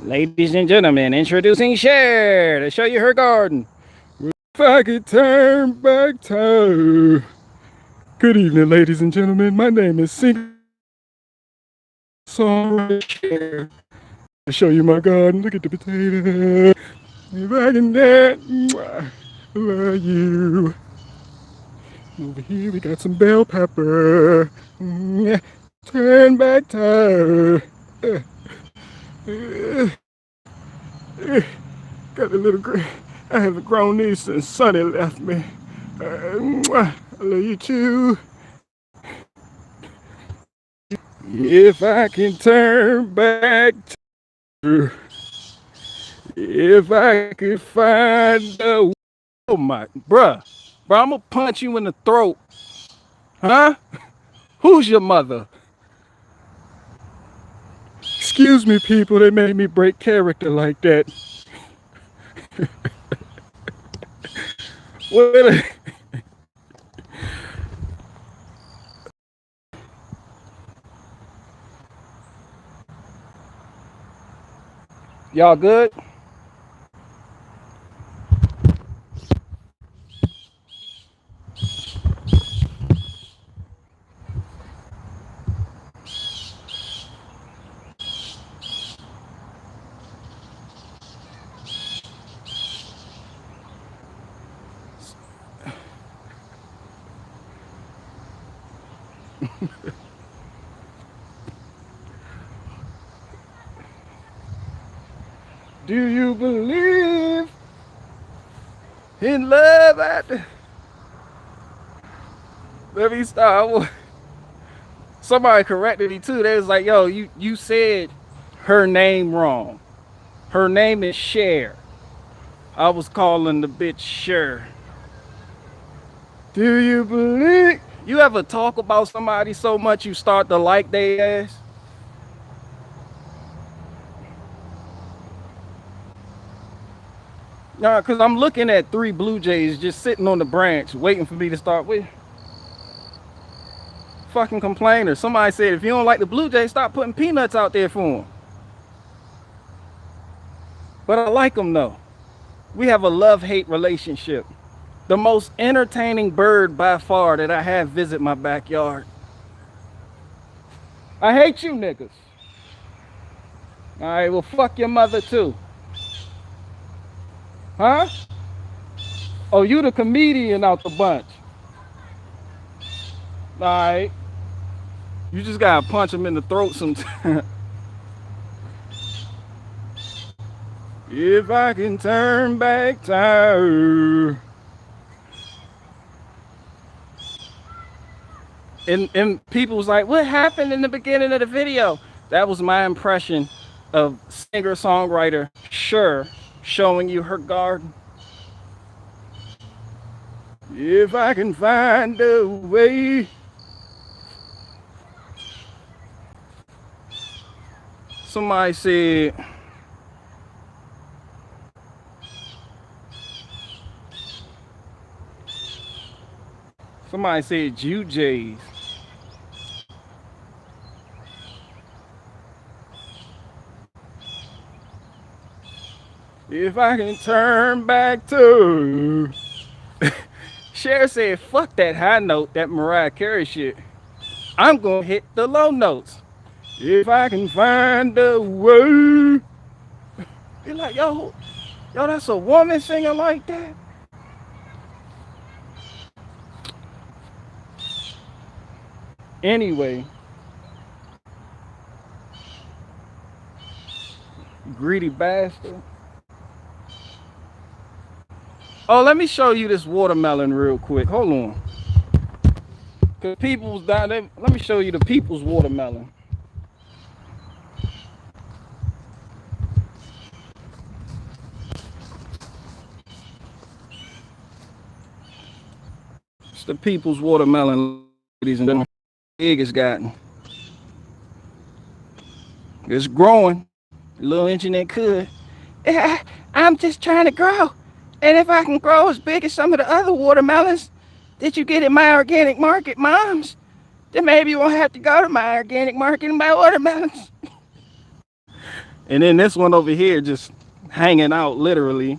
Ladies and gentlemen, introducing Cher to show you her garden. If I could turn back time. Good evening, ladies and gentlemen. My name is singer songwriter Cher. To show you my garden. Look at the potato. If I can that, love you. Over here we got some bell pepper. Turn back time. Got a little. I have a grown niece and Sonny left me. I love you too. If I can turn back, if I could find a. Oh my, bruh, I'm gonna punch you in the throat, huh? Who's your mother? Excuse me, people. They made me break character like that. What? Y'all good? Do you believe in love after? Let me start. Somebody corrected me too. They was like, "Yo, you said her name wrong. Her name is Cher. I was calling the bitch Cher." Do you believe? You ever talk about somebody so much you start to like their ass? Nah, cause I'm looking at 3 blue jays just sitting on the branch, waiting for me to start with. Fucking complainer. Somebody said if you don't like the blue jays, stop putting peanuts out there for them. But I like them though. We have a love-hate relationship. The most entertaining bird by far that I have visit my backyard. I hate you niggas. All right, well, fuck your mother too. Huh? Oh, you the comedian out the bunch. All right. You just gotta punch him in the throat sometimes. If I can turn back time. And people was like, what happened in the beginning of the video? That was my impression of singer-songwriter Cher showing you her garden. If I can find a way. Somebody said, Jew Jays. If I can turn back to. Cher said, fuck that high note, that Mariah Carey shit. I'm gonna hit the low notes. If I can find a way. You're like, yo, that's a woman singing like that? Anyway, greedy bastard. Oh, let me show you this watermelon real quick. Hold on. Cause people's down there. Let me show you the people's watermelon. It's the people's watermelon, ladies and gentlemen. Big it's gotten. It's growing. A little internet could. Yeah, I'm just trying to grow. And if I can grow as big as some of the other watermelons that you get at my organic market, moms, then maybe you won't have to go to my organic market and buy watermelons. And then this one over here just hanging out literally.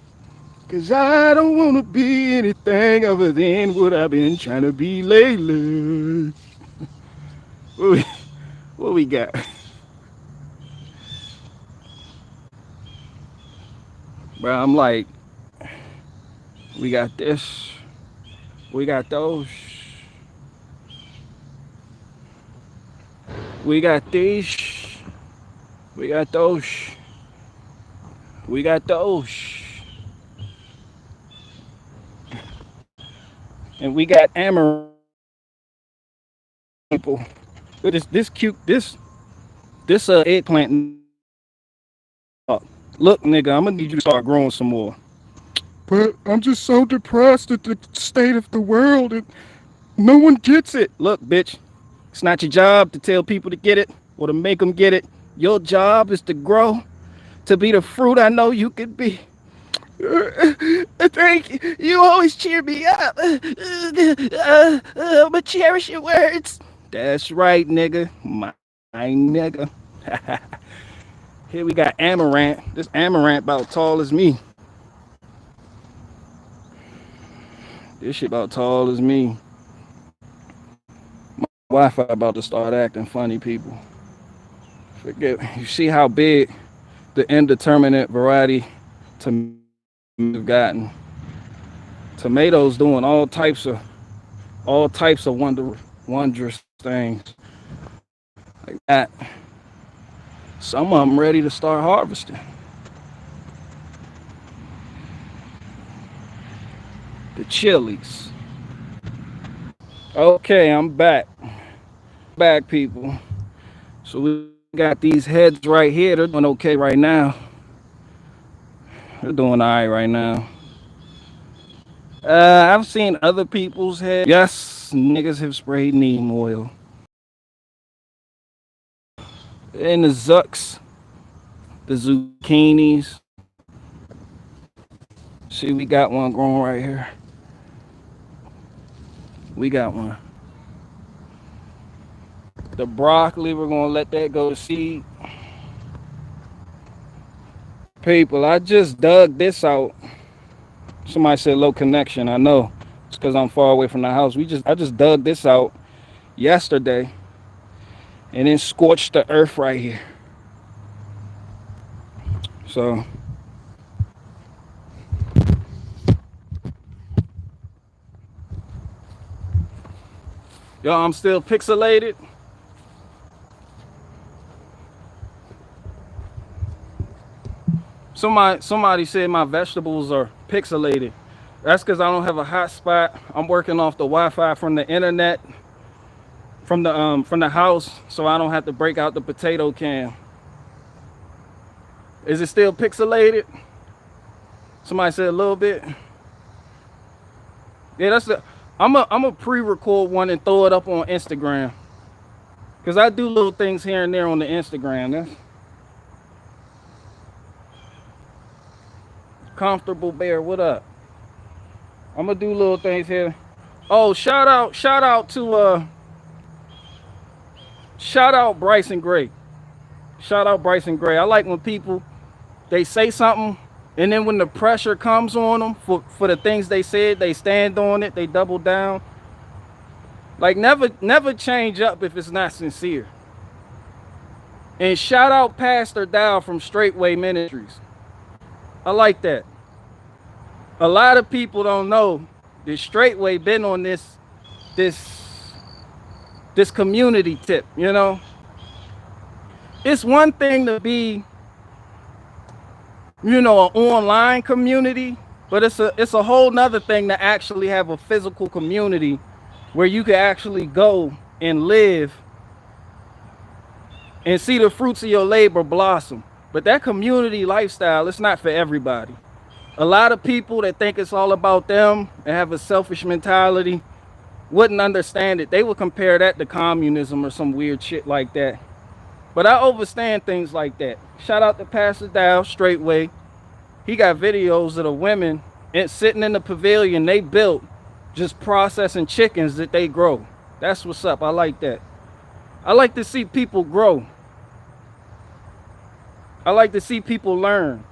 Cause I don't wanna be anything other than what I've been trying to be lately. What we, what we got? Bro, I'm like, we got this, we got those, we got these, we got those, we got those, and we got amaranth people. This cute this eggplant. Look, nigga, I'm gonna need you to start growing some more. But I'm just so depressed at the state of the world and no one gets it. Look, bitch, it's not your job to tell people to get it or to make them get it. Your job is to grow, to be the fruit I know you could be. Thank you. You always cheer me up. I'ma cherish your words. That's right, nigga. My nigga. Here we got amaranth. This amaranth about tall as me. This shit about tall as me. My Wi-Fi about to start acting funny, people. Forget. You see how big the indeterminate variety tomatoes have gotten. Tomatoes doing all types of wondrous things like that. Some of them ready to start harvesting. The chilies. Okay, I'm back. Back, people. So we got these heads right here. They're doing okay right now. They're doing all right now. I've seen other people's heads. Yes, niggas have sprayed neem oil. And the zucks, the zucchinis. See, we got one growing right here. We got one. The broccoli, we're gonna let that go to seed. People, I just dug this out. Somebody said low connection. I know. It's because I'm far away from the house. I just dug this out yesterday and then scorched the earth right here. So yo, I'm still pixelated. Somebody said my vegetables are pixelated. That's because I don't have a hotspot. I'm working off the Wi-Fi from the internet, from the house, so I don't have to break out the potato can. Is it still pixelated? Somebody said a little bit. Yeah, that's the. I'm a pre-record one and throw it up on Instagram, cause I do little things here and there on the Instagram. That's comfortable bear. What up? I'm gonna do little things here. Oh, shout out Bryson Gray. Shout out Bryson Gray. I like when people, they say something and then when the pressure comes on them for the things they said, they stand on it, they double down. Like never change up if it's not sincere. And shout out Pastor Dow from Straightway Ministries. I like that. A lot of people don't know that Straightway been on this community tip, you know. It's one thing to be, you know, an online community, but it's a whole nother thing to actually have a physical community where you can actually go and live and see the fruits of your labor blossom. But that community lifestyle, it's not for everybody. A lot of people that think it's all about them and have a selfish mentality wouldn't understand it. They would compare that to communism or some weird shit like that. But I understand things like that. Shout out to Pastor Dow, Straightway. He got videos of the women sitting in the pavilion they built, just processing chickens that they grow. That's what's up. I like that. I like to see people grow. I like to see people learn.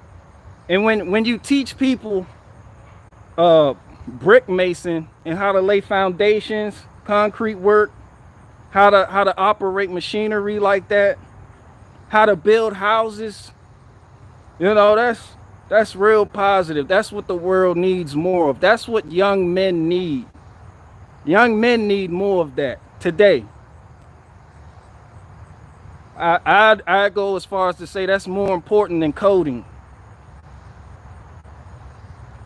And when you teach people brick mason and how to lay foundations, concrete work, how to operate machinery like that, how to build houses, that's real positive. That's what the world needs more of. That's what young men need. Young men need more of that today. I go as far as to say that's more important than coding.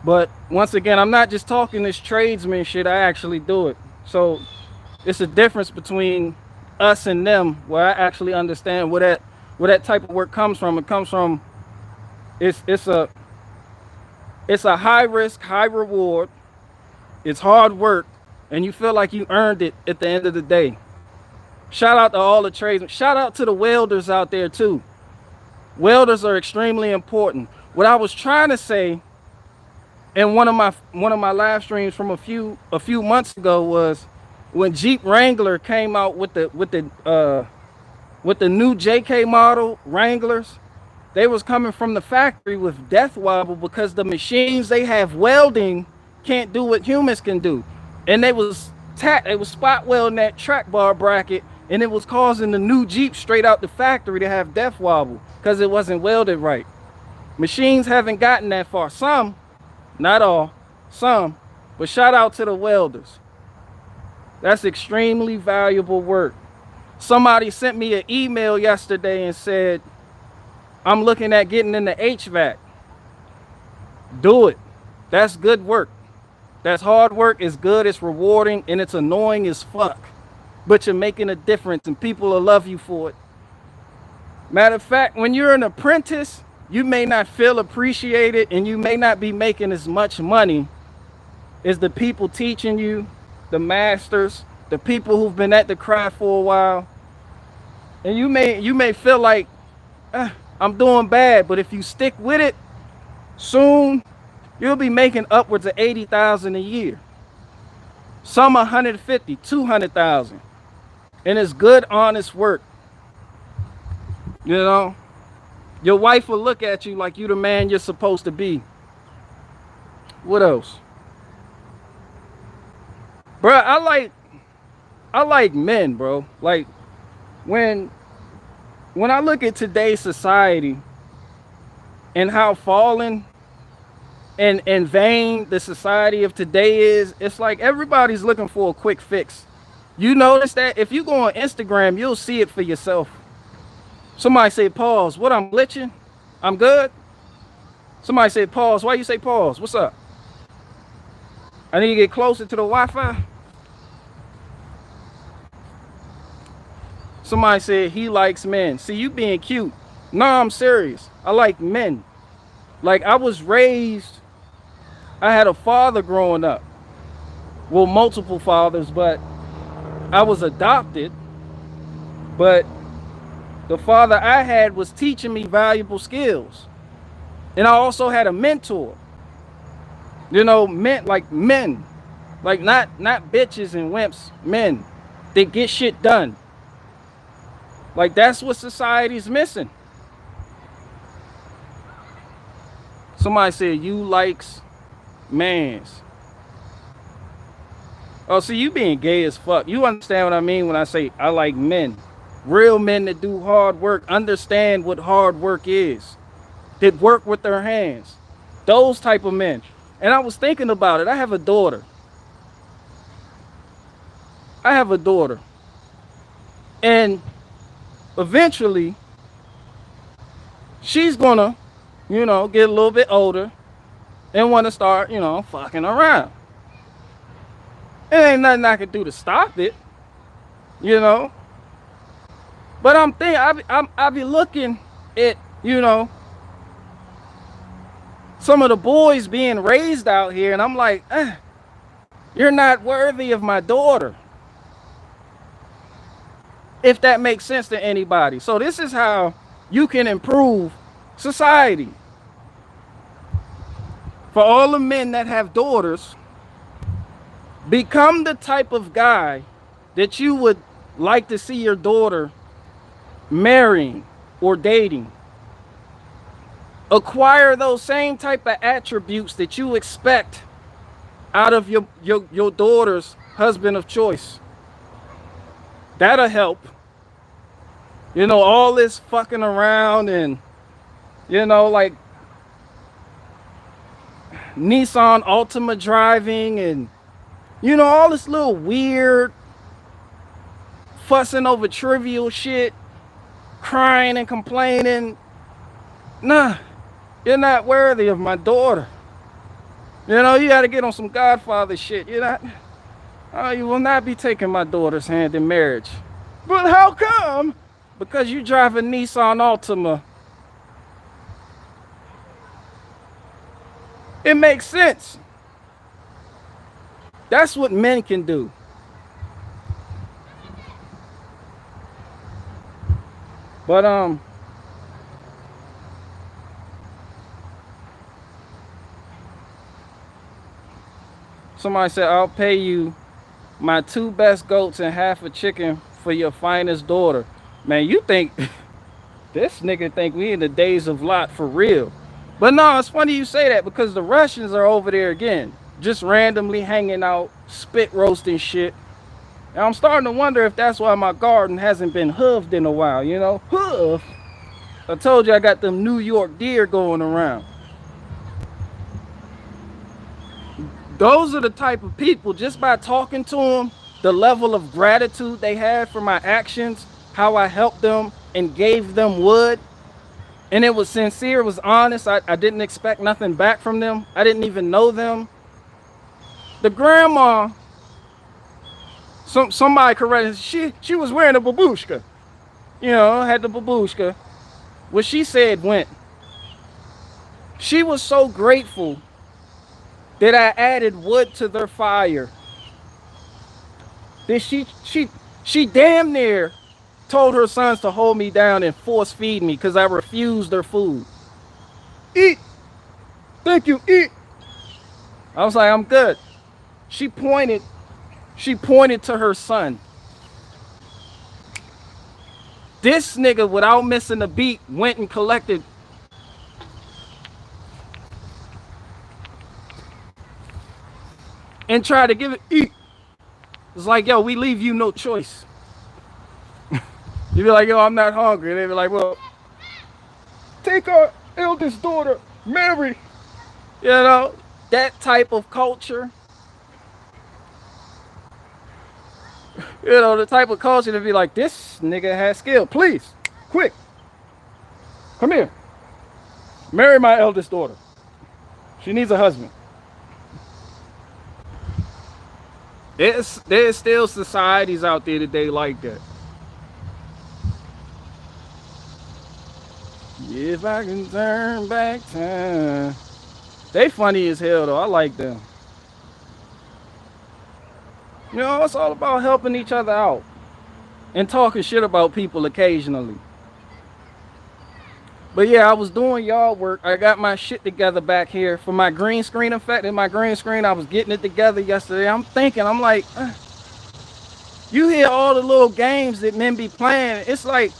But once again, I'm not just talking this tradesman shit. I actually do it. So it's a difference between us and them, where I actually understand where that type of work comes from. It comes from it's a high risk, high reward. It's hard work, and you feel like you earned it at the end of the day. Shout out to all the tradesmen. Shout out to the welders out there too. Welders are extremely important. What I was trying to say in one of my live streams from a few months ago was when Jeep Wrangler came out with the new JK model Wranglers. They was coming from the factory with death wobble because the machines they have welding can't do what humans can do, and they was spot welding that track bar bracket, and it was causing the new Jeep straight out the factory to have death wobble because it wasn't welded right. Machines haven't gotten that far. Some, not all, some, but shout out to the welders. That's extremely valuable work. Somebody sent me an email yesterday and said, I'm looking at getting into HVAC. Do it. That's good work. That's hard work. It's good, it's rewarding, and it's annoying as fuck. But you're making a difference, and people will love you for it. Matter of fact, when you're an apprentice, you may not feel appreciated, and you may not be making as much money as the people teaching you, the masters, the people who've been at the craft for a while. And you may feel like, I'm doing bad, but if you stick with it, soon you'll be making upwards of 80,000 a year. Some 150, 200,000. And it's good, honest work. You know, your wife will look at you like you the man you're supposed to be. What else? Bro, I like men, bro. Like when I look at today's society and how fallen and vain the society of today is, it's like everybody's looking for a quick fix. You notice that? If you go on Instagram, you'll see it for yourself. Somebody say, pause. What, I'm glitching? I'm good? Somebody said, pause. Why you say pause? What's up? I need to get closer to the Wi-Fi. Somebody said he likes men. See, you being cute. No, I'm serious. I like men. Like, I was raised, I had a father growing up. Well, multiple fathers, but I was adopted. But the father I had was teaching me valuable skills. And I also had a mentor. You know, men. Like not bitches and wimps, men. They get shit done. Like, that's what society's missing. Somebody said, you likes mans. Oh, see, you being gay as fuck. You understand what I mean when I say I like men. Real men that do hard work, understand what hard work is, that work with their hands. Those type of men. And I was thinking about it. I have a daughter. And eventually, she's gonna, get a little bit older and want to start, fucking around. It ain't nothing I can do to stop it, But I'm thinking, I be looking at, some of the boys being raised out here, and I'm like, you're not worthy of my daughter. If that makes sense to anybody. So this is how you can improve society. For all the men that have daughters, become the type of guy that you would like to see your daughter marrying or dating. Acquire those same type of attributes that you expect out of your daughter's husband of choice. That'll help. All this fucking around and, like Nissan Altima driving and, all this little weird fussing over trivial shit, crying and complaining. Nah, you're not worthy of my daughter. You got to get on some Godfather shit. You will not be taking my daughter's hand in marriage. But how come? Because you drive a Nissan Altima. It makes sense. That's what men can do. But somebody said, I'll pay you my 2 best goats and half a chicken for your finest daughter. Man, you think this nigga think we in the days of Lot for real. But no, it's funny you say that because the Russians are over there again, just randomly hanging out, spit roasting shit. And I'm starting to wonder if that's why my garden hasn't been hooved in a while, Hooved? I told you I got them New York deer going around. Those are the type of people, just by talking to them, the level of gratitude they had for my actions, how I helped them and gave them wood. And it was sincere, it was honest. I didn't expect nothing back from them. I didn't even know them. The grandma, somebody corrected, she was wearing a babushka. Had the babushka. What she said went. She was so grateful that I added wood to their fire. That she damn near told her sons to hold me down and force feed me because I refused their food. Eat. Thank you, eat. I was like, I'm good. She pointed to her son. This nigga, without missing a beat, went and collected and tried to give it eat. It's like, yo, we leave you no choice. You be like, yo, I'm not hungry. And they be like, well, take our eldest daughter, Mary. That type of culture. The type of culture to be like, this nigga has skill. Please, quick, come here. Marry my eldest daughter. She needs a husband. There's still societies out there today like that. If I can turn back time. They funny as hell though. I like them. It's all about helping each other out and talking shit about people occasionally. But yeah, I was doing yard work. I got my shit together back here for my green screen effect. In my green screen, I was getting it together yesterday. I'm like, you hear all the little games that men be playing. It's like,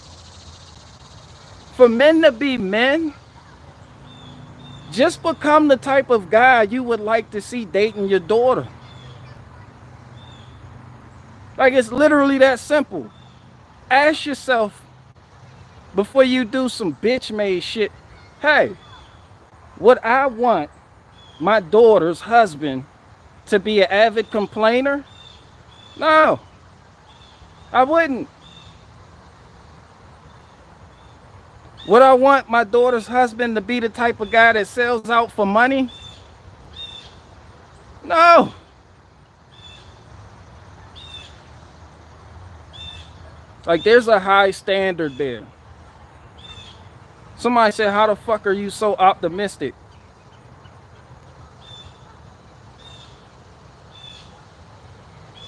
for men to be men, just become the type of guy you would like to see dating your daughter. Like, it's literally that simple. Ask yourself, before you do some bitch-made shit, hey, would I want my daughter's husband to be an avid complainer? No, I wouldn't. Would I want my daughter's husband to be the type of guy that sells out for money? No. Like, there's a high standard there. Somebody said, how the fuck are you so optimistic?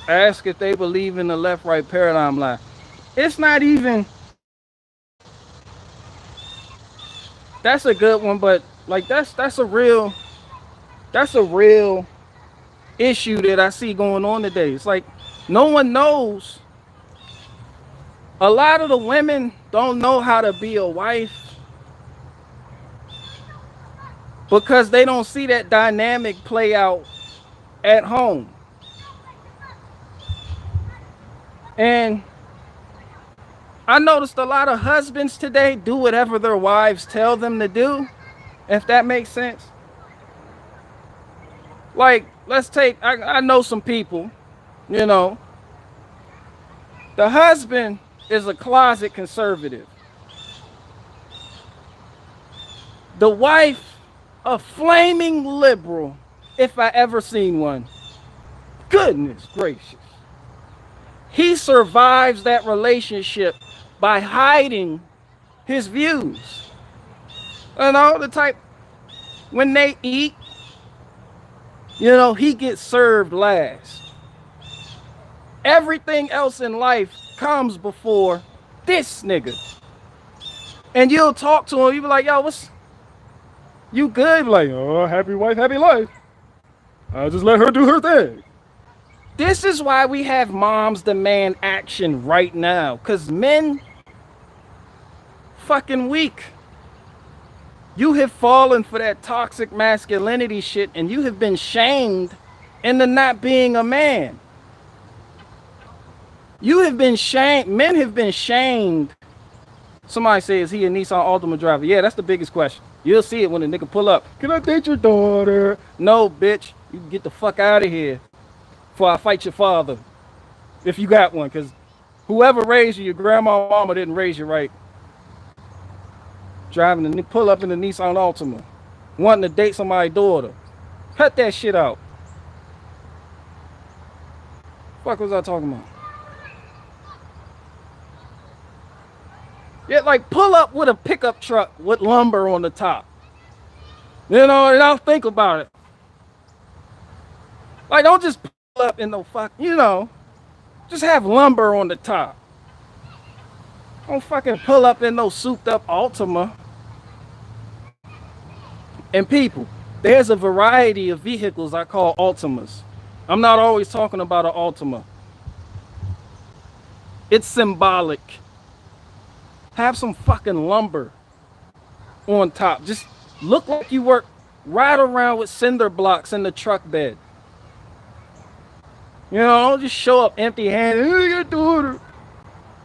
Ask if they believe in the left-right paradigm lie. It's not even... That's a good one, but like that's a real issue that I see going on today. It's like no one knows. A lot of the women don't know how to be a wife. because they don't see that dynamic play out at home. And I noticed a lot of husbands today do whatever their wives tell them to do, if that makes sense. Like, let's take, I know some people, you know, the husband is a closet conservative. The wife, a flaming liberal, if I ever seen one. Goodness gracious. He survives that relationship by hiding his views. You know, the type, when they eat, you know, he gets served last. Everything else in life comes before this nigga. And you'll talk to him, you be like, yo, you good? Like, oh, happy wife, happy life. I'll just let her do her thing. This is why we have moms demand action right now. Because men fucking weak. You have fallen for that toxic masculinity shit and you have been shamed into not being a man. You have been shamed. Men have been shamed. Somebody says, is he a Nissan Altima driver? Yeah, that's the biggest question. You'll see it when a nigga pull up. Can I date your daughter? No, bitch. You can get the fuck out of here before I fight your father. If you got one, because whoever raised you, your grandma or mama didn't raise you right. Driving the pull up in the Nissan Altima. Wanting to date somebody's daughter. Cut that shit out. Fuck was I talking about? Yeah, like pull up with a pickup truck with lumber on the top. You know, and I'll think about it. Like, don't just pull up in no fuck, you know, just have lumber on the top. Don't fucking pull up in no souped up Altima. And people, there's a variety of vehicles I call Altimas. I'm not always talking about an Altima. It's symbolic. Have some fucking lumber on top. Just look like you work right around with cinder blocks in the truck bed. You know, don't just show up empty-handed. Your daughter.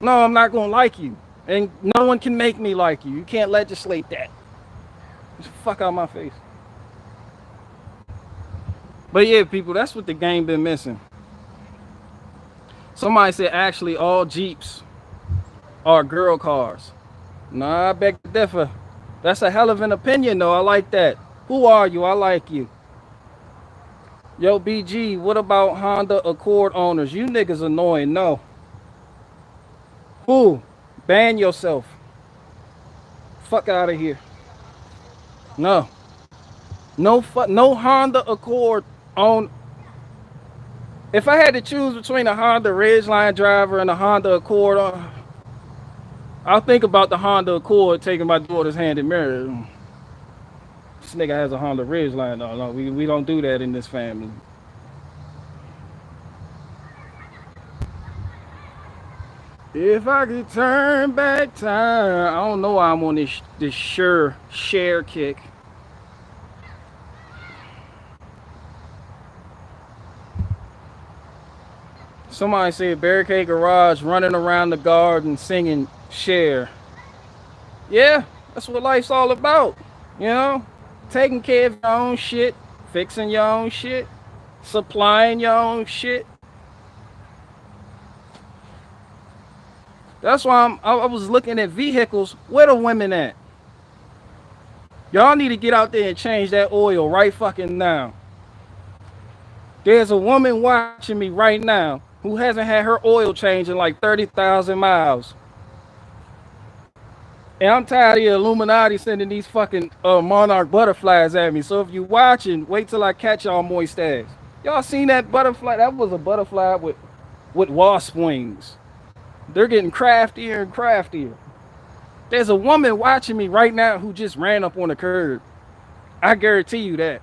No, I'm not gonna like you. And no one can make me like you. You can't legislate that. Just fuck out my face. But yeah, people, that's what the game been missing. Somebody said actually all Jeeps are girl cars. Nah, I beg to differ. That's a hell of an opinion though. I like that. Who are you? I like you. Yo, BG, what about Honda Accord owners? You niggas annoying. No. Who? Ban yourself. Fuck out of here. No. No Honda Accord own. If I had to choose between a Honda Ridgeline driver and a Honda Accord, I'll think about the Honda Accord taking my daughter's hand in marriage. This nigga has a Honda Ridgeline. No, we don't do that in this family. If I could turn back time, I don't know why I'm on this share kick. Somebody said Barricade Garage running around the garden singing Share. Yeah, that's what life's all about. You know, taking care of your own shit, fixing your own shit, supplying your own shit. That's why I was looking at vehicles. Where the women at? Y'all need to get out there and change that oil right fucking now. There's a woman watching me right now who hasn't had her oil changed in like 30,000 miles. And I'm tired of the Illuminati sending these fucking monarch butterflies at me. So if you're watching, wait till I catch y'all moist ass. Y'all seen that butterfly? That was a butterfly with wasp wings. They're getting craftier and craftier. There's a woman watching me right now who just ran up on the curb. I guarantee you that.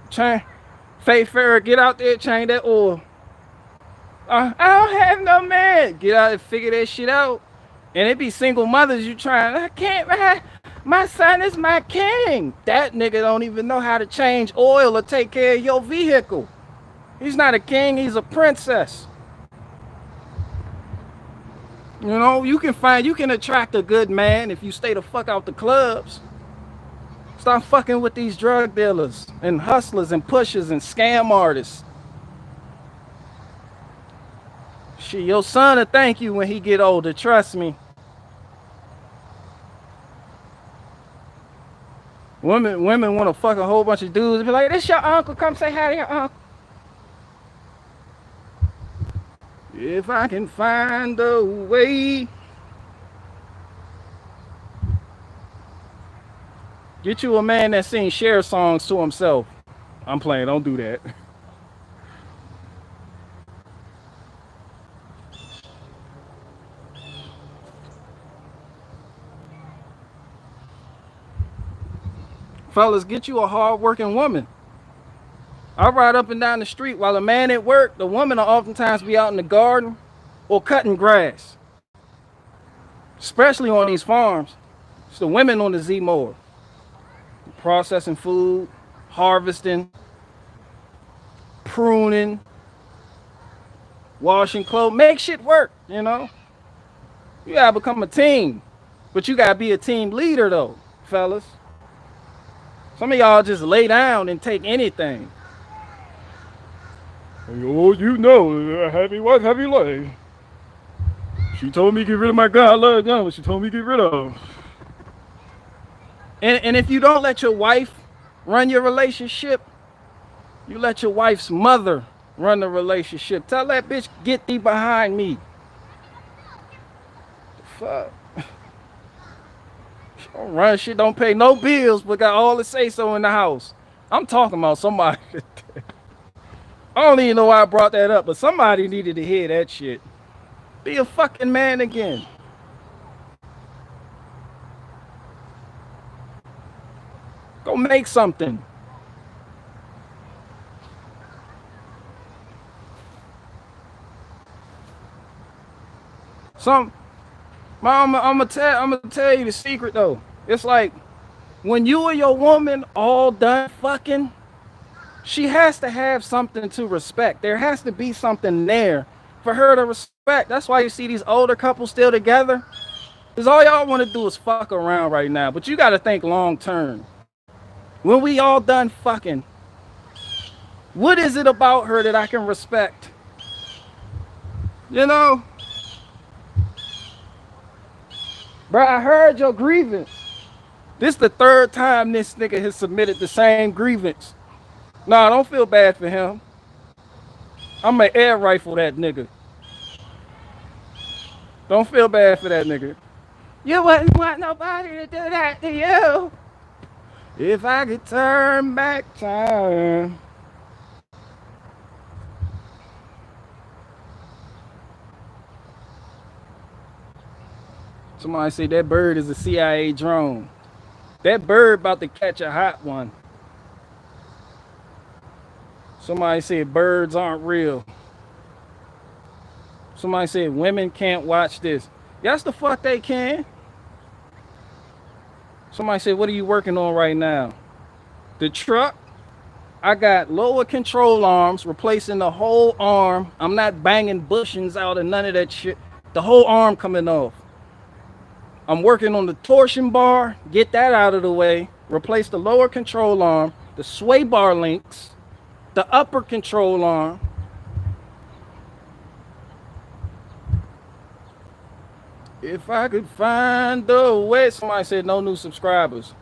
Faye Farrah, get out there, change that oil. I don't have no man. Get out and figure that shit out. And it be single mothers you trying, I can't ride. My son is my king. That nigga don't even know how to change oil or take care of your vehicle. He's not a king, he's a princess. You know, you can attract a good man if you stay the fuck out the clubs. Stop fucking with these drug dealers and hustlers and pushers and scam artists. Shit, your son will thank you when he get older, trust me. Women want to fuck a whole bunch of dudes and be like, this your uncle, come say hi to your uncle. If I can find a way. Get you a man that sings Cher songs to himself. I'm playing, don't do that. Fellas, get you a hard-working woman. I ride up and down the street while a man at work, the woman will oftentimes be out in the garden or cutting grass. Especially on these farms. It's the women on the Z-mower. Processing food, harvesting, pruning, washing clothes, make shit work, you know? You gotta become a team. But you gotta be a team leader though, fellas. Some of y'all just lay down and take anything. Oh, you know, heavy wife, heavy life. She told me to get rid of my gun. I love a gun, but she told me to get rid of. And if you don't let your wife run your relationship, you let your wife's mother run the relationship. Tell that bitch, get thee behind me. Fuck. She don't run shit, don't pay no bills, but got all the say-so in the house. I'm talking about somebody. I don't even know why I brought that up, but somebody needed to hear that shit. Be a fucking man again. Go make something. I'm gonna tell you the secret though. It's like when you and your woman all done fucking, she has to have something to respect. There has to be something there for her to respect. That's why you see these older couples still together. Because all y'all want to do is fuck around right now. But you got to think long term. When we all done fucking, what is it about her that I can respect? You know? Bro, I heard your grievance. This the third time this nigga has submitted the same grievance. Nah, don't feel bad for him. I'm gonna air rifle that nigga. Don't feel bad for that nigga. You wouldn't want nobody to do that to you. If I could turn back time. Somebody say that bird is a CIA drone. That bird about to catch a hot one. Somebody said birds aren't real. Somebody said women can't watch this. Yes, the fuck they can. Somebody said, what are you working on right now? The truck. I got lower control arms, replacing the whole arm. I'm not banging bushings out and none of that shit. The whole arm coming off. I'm working on the torsion bar. Get that out of the way. Replace the lower control arm, the sway bar links, the upper control arm. If I could find the way. Somebody said no new subscribers.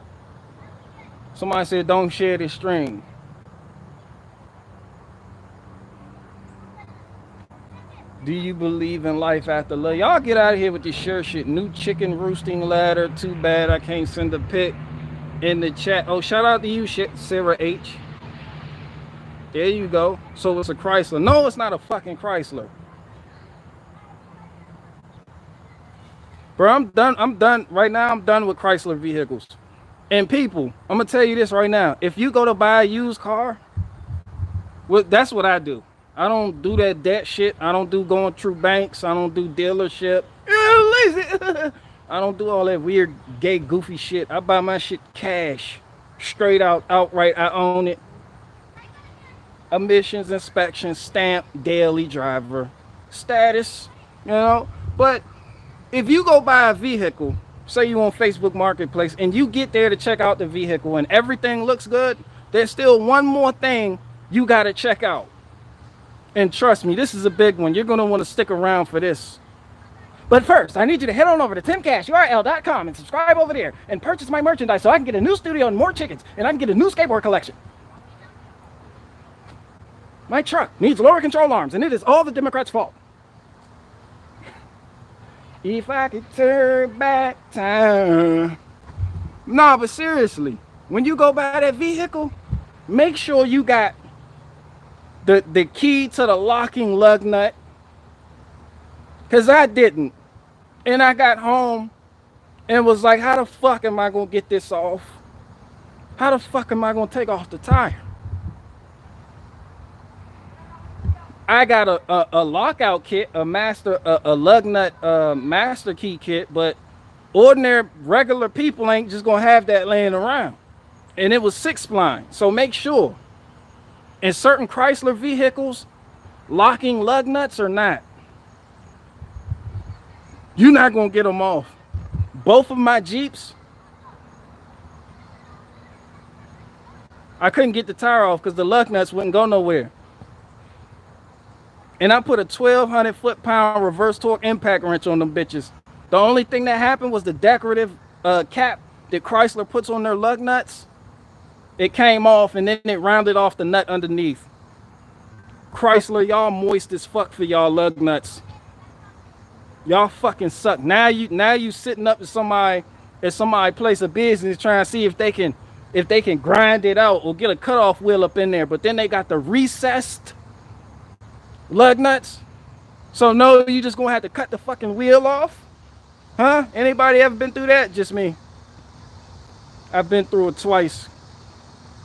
Somebody said don't share this stream. Do you believe in life after love? Y'all get out of here with this sure shit. New chicken roosting ladder. Too bad I can't send a pic in the chat. Oh, shout out to you, Sarah H. There you go. So it's a Chrysler. No, it's not a fucking Chrysler. Bro, I'm done. Right now, I'm done with Chrysler vehicles. And people, I'm going to tell you this right now. If you go to buy a used car, well, that's what I do. I don't do that debt shit. I don't do going through banks. I don't do dealership. At is it? I don't do all that weird, gay, goofy shit. I buy my shit cash, straight out, outright. I own it. Emissions inspection stamp, daily driver status. You know, but if you go buy a vehicle, say you on Facebook Marketplace, and you get there to check out the vehicle and everything looks good, there's still one more thing you got to check out. And trust me, this is a big one. You're going to want to stick around for this. But first, I need you to head on over to timcashurl.com and subscribe over there and purchase my merchandise so I can get a new studio and more chickens, and I can get a new skateboard collection. My truck needs lower control arms, and it is all the Democrats' fault. If I could turn back time. Nah, but seriously, when you go buy that vehicle, make sure you got the key to the locking lug nut. Because I didn't. And I got home and was like, how the fuck am I going to get this off? How the fuck am I going to take off the tire? I got a lockout kit, a lug nut master key kit, but ordinary regular people ain't just gonna have that laying around. And it was 6 spline. So make sure in certain Chrysler vehicles, locking lug nuts or not, you're not gonna get them off. Both of my Jeeps, I couldn't get the tire off because the lug nuts wouldn't go nowhere. And I put a 1,200 foot-pound reverse torque impact wrench on them bitches. The only thing that happened was the decorative cap that Chrysler puts on their lug nuts. It came off and then it rounded off the nut underneath. Chrysler, y'all moist as fuck for y'all lug nuts. Y'all fucking suck. Now you sitting up at somebody place of business trying to see if they can grind it out or get a cutoff wheel up in there. But then they got the recessed lug nuts. So no, you just gonna have to cut the fucking wheel off? Huh? Anybody ever been through that? Just me. I've been through it twice.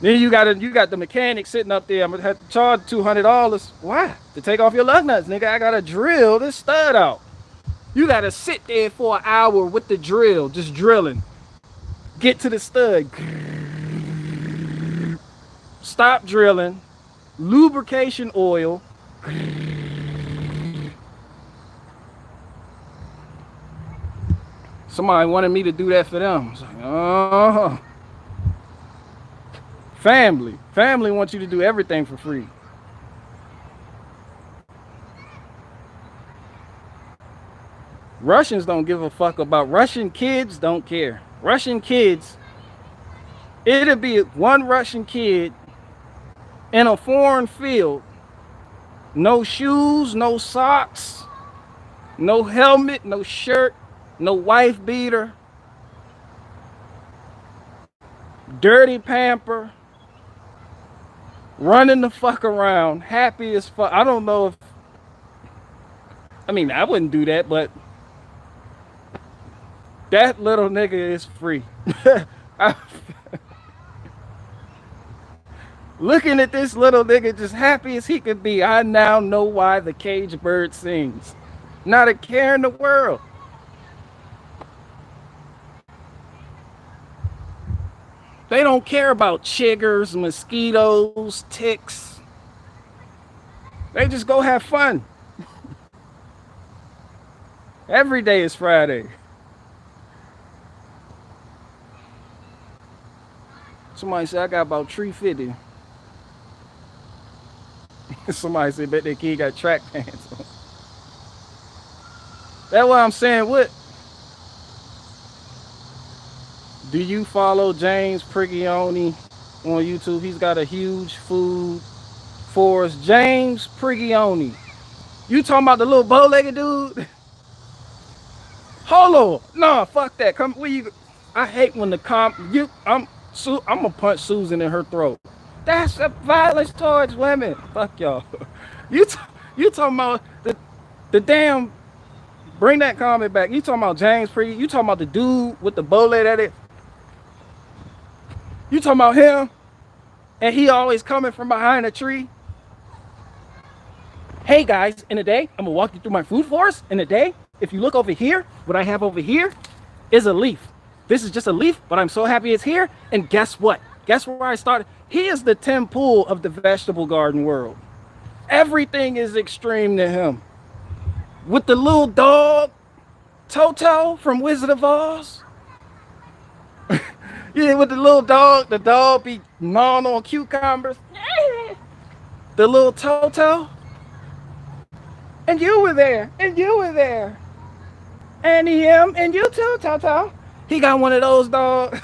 Then you got the mechanic sitting up there. I'm gonna have to charge $200. Why? To take off your lug nuts, nigga. I gotta drill this stud out. You gotta sit there for an hour with the drill, just drilling. Get to the stud. Stop drilling. Lubrication oil. Somebody wanted me to do that for them. I was like, oh. Family wants you to do everything for free. Russians don't give a fuck about Russian kids, don't care. Russian kids, it'll be one Russian kid in a foreign field. No shoes, no socks, no helmet, no shirt, no wife beater, dirty pamper, running the fuck around, happy as fuck. I don't know if, I mean, I wouldn't do that, but that little nigga is free. Looking at this little nigga just happy as he could be, I now know why the cage bird sings. Not a care in the world. They don't care about chiggers, mosquitoes, ticks. They just go have fun. Every day is Friday. Somebody said I got about 350. Somebody said, bet that kid got track pants on. That's what I'm saying. What? Do you follow James Prigioni on YouTube? He's got a huge food forest. James Prigioni. You talking about the little bow-legged dude? Hold on. No, fuck that. Come where you? I hate when I'm gonna punch Susan in her throat. That's a violence towards women. Fuck y'all. You talking about the damn, bring that comment back. You talking about James Prigioni? You talking about the dude with the bullet at it? You talking about him? And he always coming from behind a tree? Hey guys, in a day, I'm gonna walk you through my food forest. In a day, if you look over here, What I have over here is a leaf. This is just a leaf, but I'm so happy it's here. And guess what? Guess where I started? He is the Tim Pool of the vegetable garden world. Everything is extreme to him. With the little dog, Toto from Wizard of Oz. Yeah, with the little dog, the dog be gnawing on cucumbers. The little Toto. And you were there, and you were there. And him, and you too, Toto. He got one of those dogs.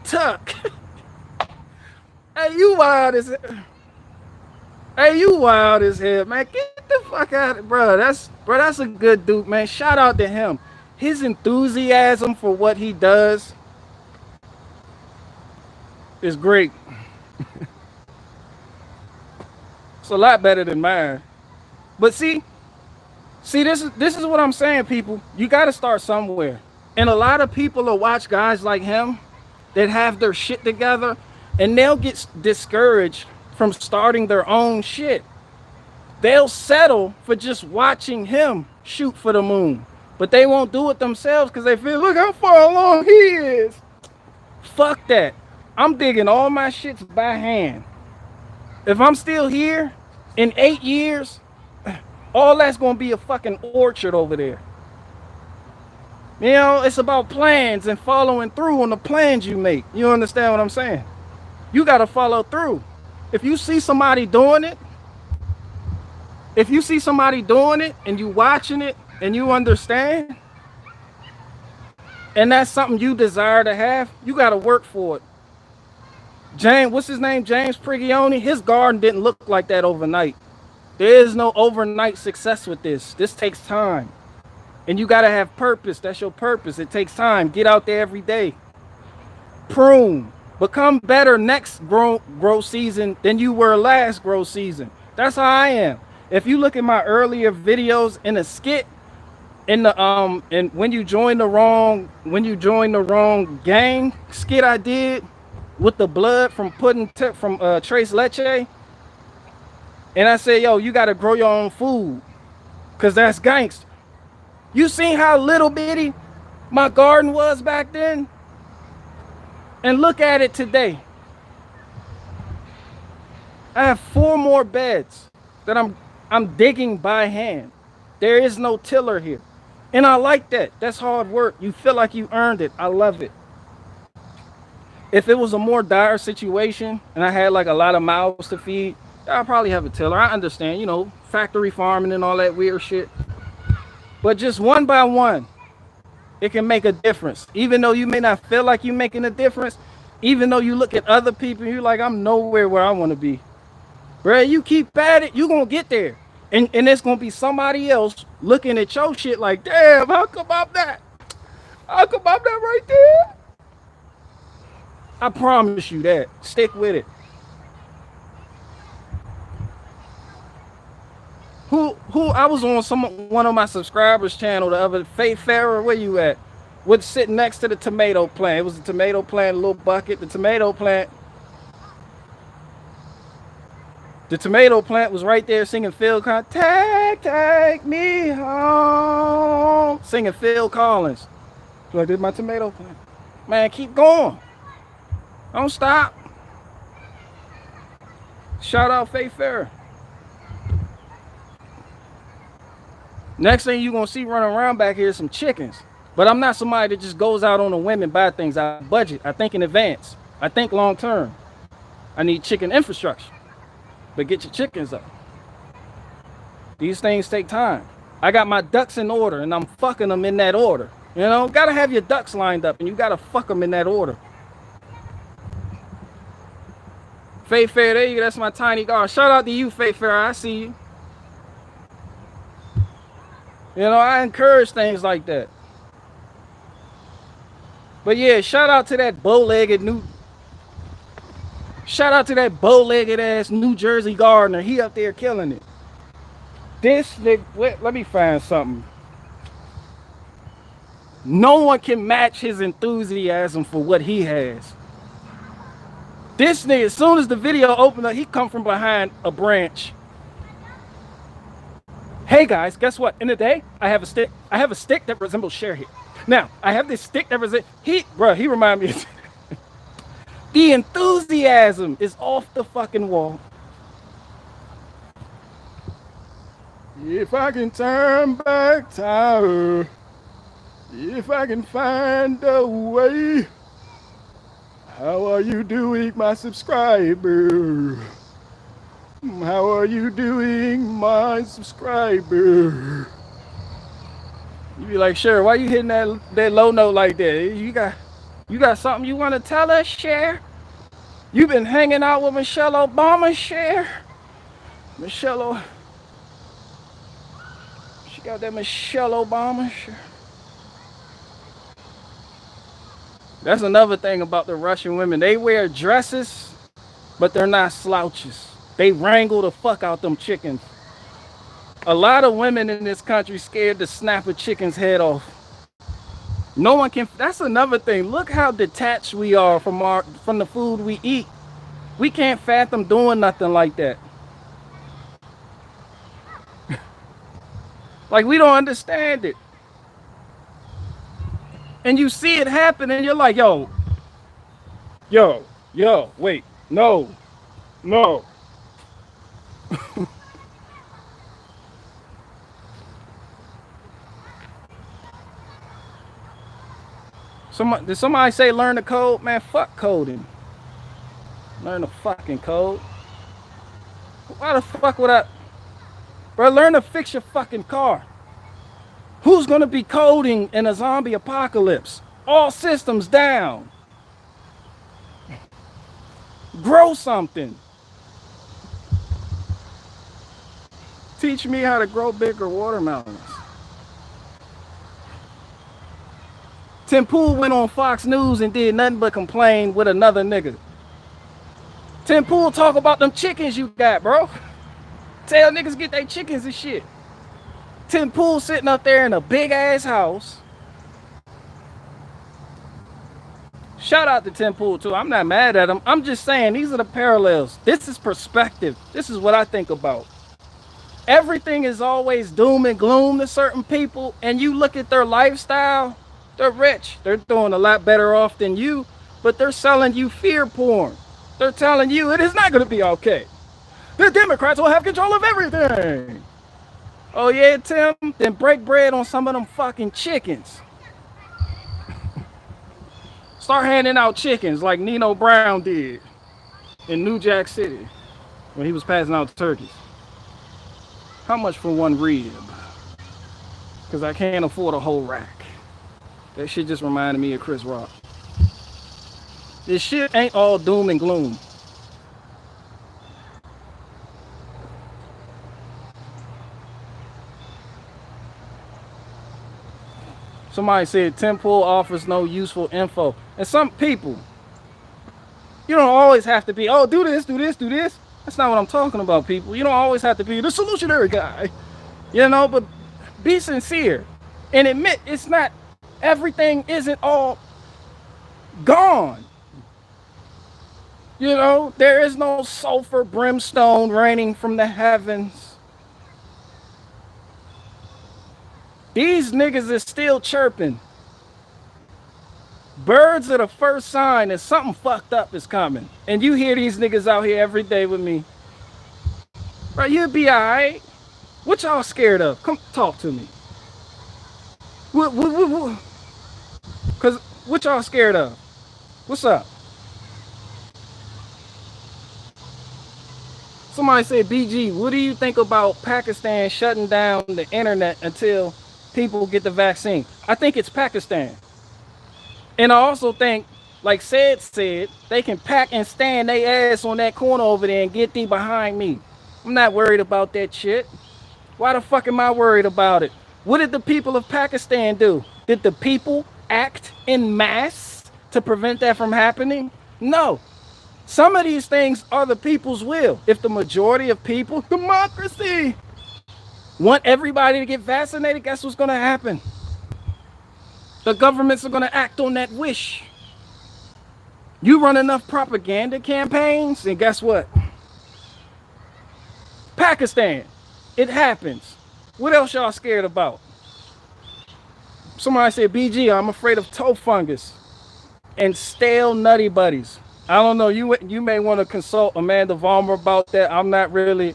Tuck. Hey, you wild as hell. Hey, you wild as hell, man. Get the fuck out of it, bro. That's a good dude, man. Shout out to him. His enthusiasm for what he does is great. It's a lot better than mine. But see, this is what I'm saying, people. You got to start somewhere. And a lot of people will watch guys like him that have their shit together, and they'll get discouraged from starting their own shit. They'll settle for just watching him shoot for the moon, but they won't do it themselves because they feel, look how far along he is. Fuck that. I'm digging all my shits by hand. If I'm still here in 8 years, all that's gonna be a fucking orchard over there. You know, it's about plans and following through on the plans you make. You understand what I'm saying? You gotta follow through. If you see somebody doing it, and you watching it and you understand, and that's something you desire to have, you gotta work for it. James, what's his name? James Prigioni. His garden didn't look like that overnight. There is no overnight success with this. This takes time. And you got to have purpose. That's your purpose. It takes time. Get out there every day. Prune. Become better next grow season than you were last grow season. That's how I am. If you look at my earlier videos in a skit, in the and when you join the wrong gang skit I did with the blood from Trace Leche, and I said, yo, you got to grow your own food because that's gangster. You seen how little bitty my garden was back then? And look at it today. I have 4 more beds that I'm digging by hand. There is no tiller here. And I like that. That's hard work. You feel like you earned it. I love it. If it was a more dire situation and I had like a lot of mouths to feed, I'll probably have a tiller. I understand, you know, factory farming and all that weird shit. But just one by one, it can make a difference. Even though you may not feel like you're making a difference, even though you look at other people and you're like, I'm nowhere where I want to be. Bruh, you keep at it, you're going to get there. And there's going to be somebody else looking at your shit like, damn, how come I'm that? How come I'm that right there? I promise you that. Stick with it. Who I was on one of my subscribers' channel the other, Faith Farrer, where you at? Was sitting next to the tomato plant. It was a tomato plant, a little bucket. The tomato plant was right there singing Phil Collins. Take me home. Singing Phil Collins. So I did my tomato plant. Man, keep going. Don't stop. Shout out Faith Farrer. Next thing you're going to see running around back here is some chickens. But I'm not somebody that just goes out on a whim and buy things. I budget. I think in advance. I think long term. I need chicken infrastructure. But get your chickens up. These things take time. I got my ducks in order and I'm fucking them in that order. You know, got to have your ducks lined up and you got to fuck them in that order. Faith Fair, there you go. That's my tiny garden. Shout out to you, Faith Fair. I see you. You know, I encourage things like that. But yeah, shout out to that bow-legged ass New Jersey gardener. He up there killing it. This nigga, let me find something. No one can match his enthusiasm for what he has. This nigga, as soon as the video opened up, he come from behind a branch. Hey guys, guess what? In the day, I have a stick that resembles Cher here. Now, I have this stick that represents, he remind me, the enthusiasm is off the fucking wall. If I can turn back time, if I can find a way, how are you doing, my subscriber? How are you doing, my subscriber? You be like, Cher, why you hitting that low note like that? You got something you want to tell us, Cher? You been hanging out with Michelle Obama, Cher? She got that Michelle Obama, Cher. That's another thing about the Russian women. They wear dresses, but they're not slouches. They wrangle the fuck out them chickens. A lot of women in this country scared to snap a chicken's head off. No one can. That's another thing. Look how detached we are from the food we eat. We can't fathom doing nothing like that. Like, we don't understand it. And you see it happen and you're like, yo, wait, no. Did somebody say learn the code? Man, fuck coding. Learn the fucking code. Why the fuck would I? Bro, learn to fix your fucking car. Who's gonna be coding in a zombie apocalypse? All systems down. Grow something. Teach me how to grow bigger watermelons. Tim Pool went on Fox News and did nothing but complain with another nigga. Tim Pool talk about them chickens you got, bro. Tell niggas get their chickens and shit. Tim Pool sitting up there in a big ass house. Shout out to Tim Pool too. I'm not mad at him. I'm just saying these are the parallels. This is perspective. This is what I think about. Everything is always doom and gloom to certain people, and you look at their lifestyle, they're rich. They're doing a lot better off than you, but they're selling you fear porn. They're telling you it is not going to be okay. The Democrats will have control of everything. Oh yeah, Tim? Then break bread on some of them fucking chickens. Start handing out chickens like Nino Brown did in New Jack City when he was passing out turkeys. How much for one rib? Because I can't afford a whole rack. That shit just reminded me of Chris Rock. This shit ain't all doom and gloom. Somebody said Tim Pool offers no useful info. And some people, you don't always have to be, oh, do this, do this, do this. That's not what I'm talking about, people. You don't always have to be the solutionary guy. You know, but be sincere and admit it's not, everything isn't all gone. You know, there is no sulfur brimstone raining from the heavens. These niggas is still chirping. Birds are the first sign that something fucked up is coming. And you hear these niggas out here every day with me. Bro, you'll be all right. What y'all scared of? Come talk to me. Cause what y'all scared of? What's up? Somebody said, BG, what do you think about Pakistan shutting down the internet until people get the vaccine? I think it's Pakistan. And I also think, like said, they can pack and stand their ass on that corner over there and get thee behind me. I'm not worried about that shit. Why the fuck am I worried about it? What did the people of Pakistan do? Did the people act in mass to prevent that from happening? No. Some of these things are the people's will. If the majority of people, democracy, want everybody to get vaccinated, guess what's going to happen? The governments are going to act on that wish. You run enough propaganda campaigns, and guess what? Pakistan, it happens. What else y'all scared about? Somebody said, BG, I'm afraid of toe fungus and stale nutty buddies. I don't know. You may want to consult Amanda Vollmer about that. I'm not really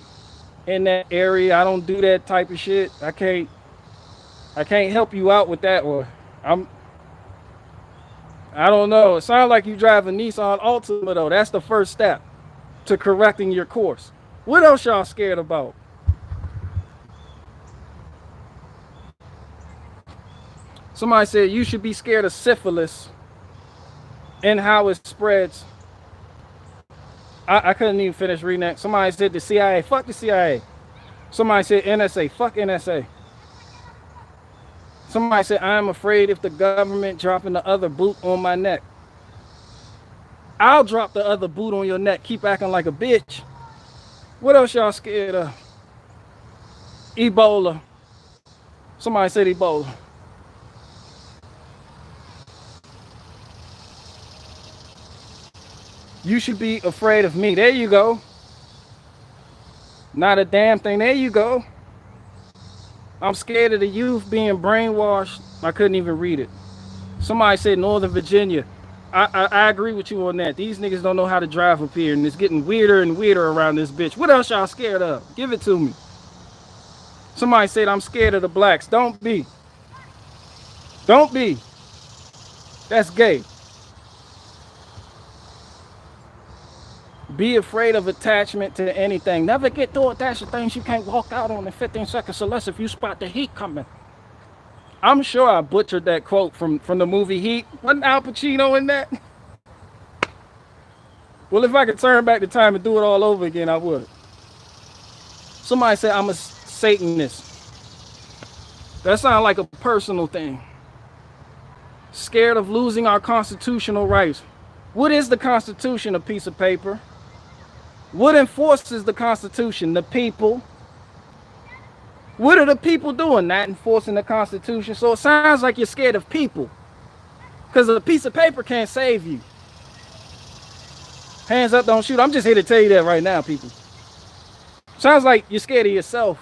in that area. I don't do that type of shit. I can't help you out with that one. I'm I don't know. It sounds like you drive a Nissan Altima though. That's the first step to correcting your course. What else y'all scared about? Somebody said you should be scared of syphilis and how it spreads. I couldn't even finish reading that. Somebody said the CIA. Fuck the CIA. Somebody said NSA. Fuck NSA. Somebody said I'm afraid if the government dropping the other boot on my neck. I'll drop the other boot on your neck. Keep acting like a bitch. What else y'all scared of? Ebola. Somebody said Ebola. You should be afraid of me. There you go. Not a damn thing. There you go. I'm scared of the youth being brainwashed. I couldn't even read it. Somebody said Northern Virginia. I agree with you on that. These niggas don't know how to drive up here, and it's getting weirder and weirder around this bitch. What else y'all scared of? Give it to me. Somebody said I'm scared of the blacks. Don't be. Don't be. That's gay. Be afraid of attachment to anything. Never get too attached to things you can't walk out on in 15 seconds unless if you spot the heat coming. I'm sure I butchered that quote from the movie Heat. Wasn't Al Pacino in that? Well, if I could turn back the time and do it all over again, I would. Somebody said I'm a Satanist. That sounds like a personal thing. Scared of losing our constitutional rights. What is the Constitution? A piece of paper. What enforces the Constitution? The people. What are the people doing? Not enforcing the Constitution. So it sounds like you're scared of people. Because a piece of paper can't save you. Hands up, don't shoot. I'm just here to tell you that right now, people. Sounds like you're scared of yourself.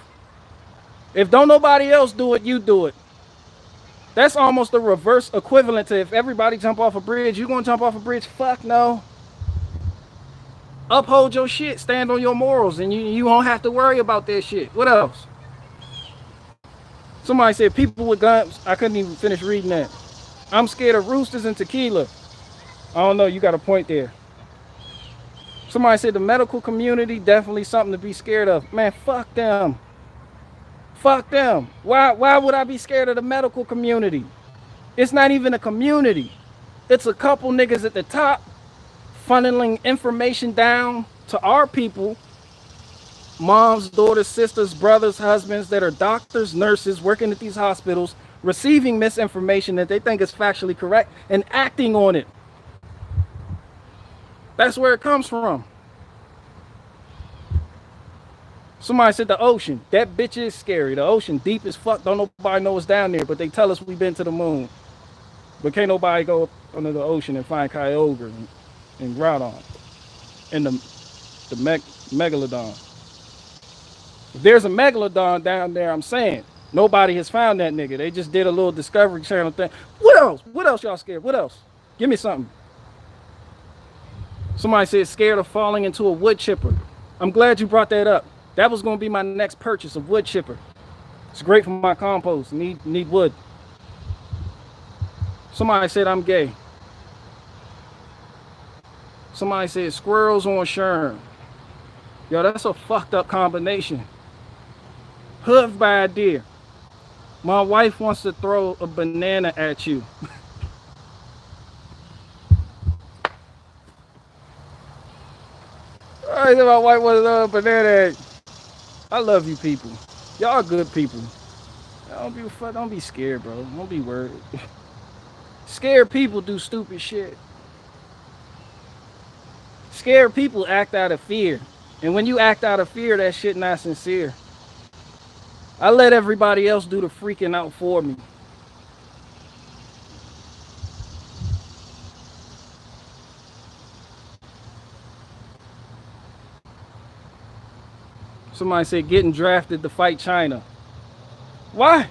If don't nobody else do it, you do it. That's almost the reverse equivalent to if everybody jump off a bridge, you gonna jump off a bridge? Fuck no. Uphold your shit, stand on your morals, and you won't have to worry about that shit. What else? Somebody said people with guns. I couldn't even finish reading that. I'm scared of roosters and tequila. I don't know, you got a point there. Somebody said the medical community, definitely something to be scared of. Man, fuck them. Fuck them. Why would I be scared of the medical community? It's not even a community. It's a couple niggas at the top funneling information down to our people. Moms, daughters, sisters, brothers, husbands that are doctors, nurses working at these hospitals, receiving misinformation that they think is factually correct and acting on it. That's where it comes from. Somebody said the ocean. That bitch is scary. The ocean deep as fuck. Don't nobody know what's down there, but they tell us we've been to the moon. But can't nobody go up under the ocean and find Kyogre and Groudon and the Megalodon. If there's a Megalodon down there, I'm saying, nobody has found that nigga. They just did a little Discovery Channel thing. What else? What else y'all scared? What else? Give me something. Somebody said scared of falling into a wood chipper. I'm glad you brought that up. That was going to be my next purchase, of wood chipper. It's great for my compost. Need wood. Somebody said I'm gay. Somebody said squirrels on Sherm. Yo, that's a fucked up combination. Hooved by a deer. My wife wants to throw a banana at you. I said my wife wants to throw a banana at you. I love you people. Y'all good people. Don't be scared, bro. Don't be worried. Scared people do stupid shit. Scared people act out of fear. And when you act out of fear, that shit not sincere. I let everybody else do the freaking out for me. Somebody said getting drafted to fight China. Why?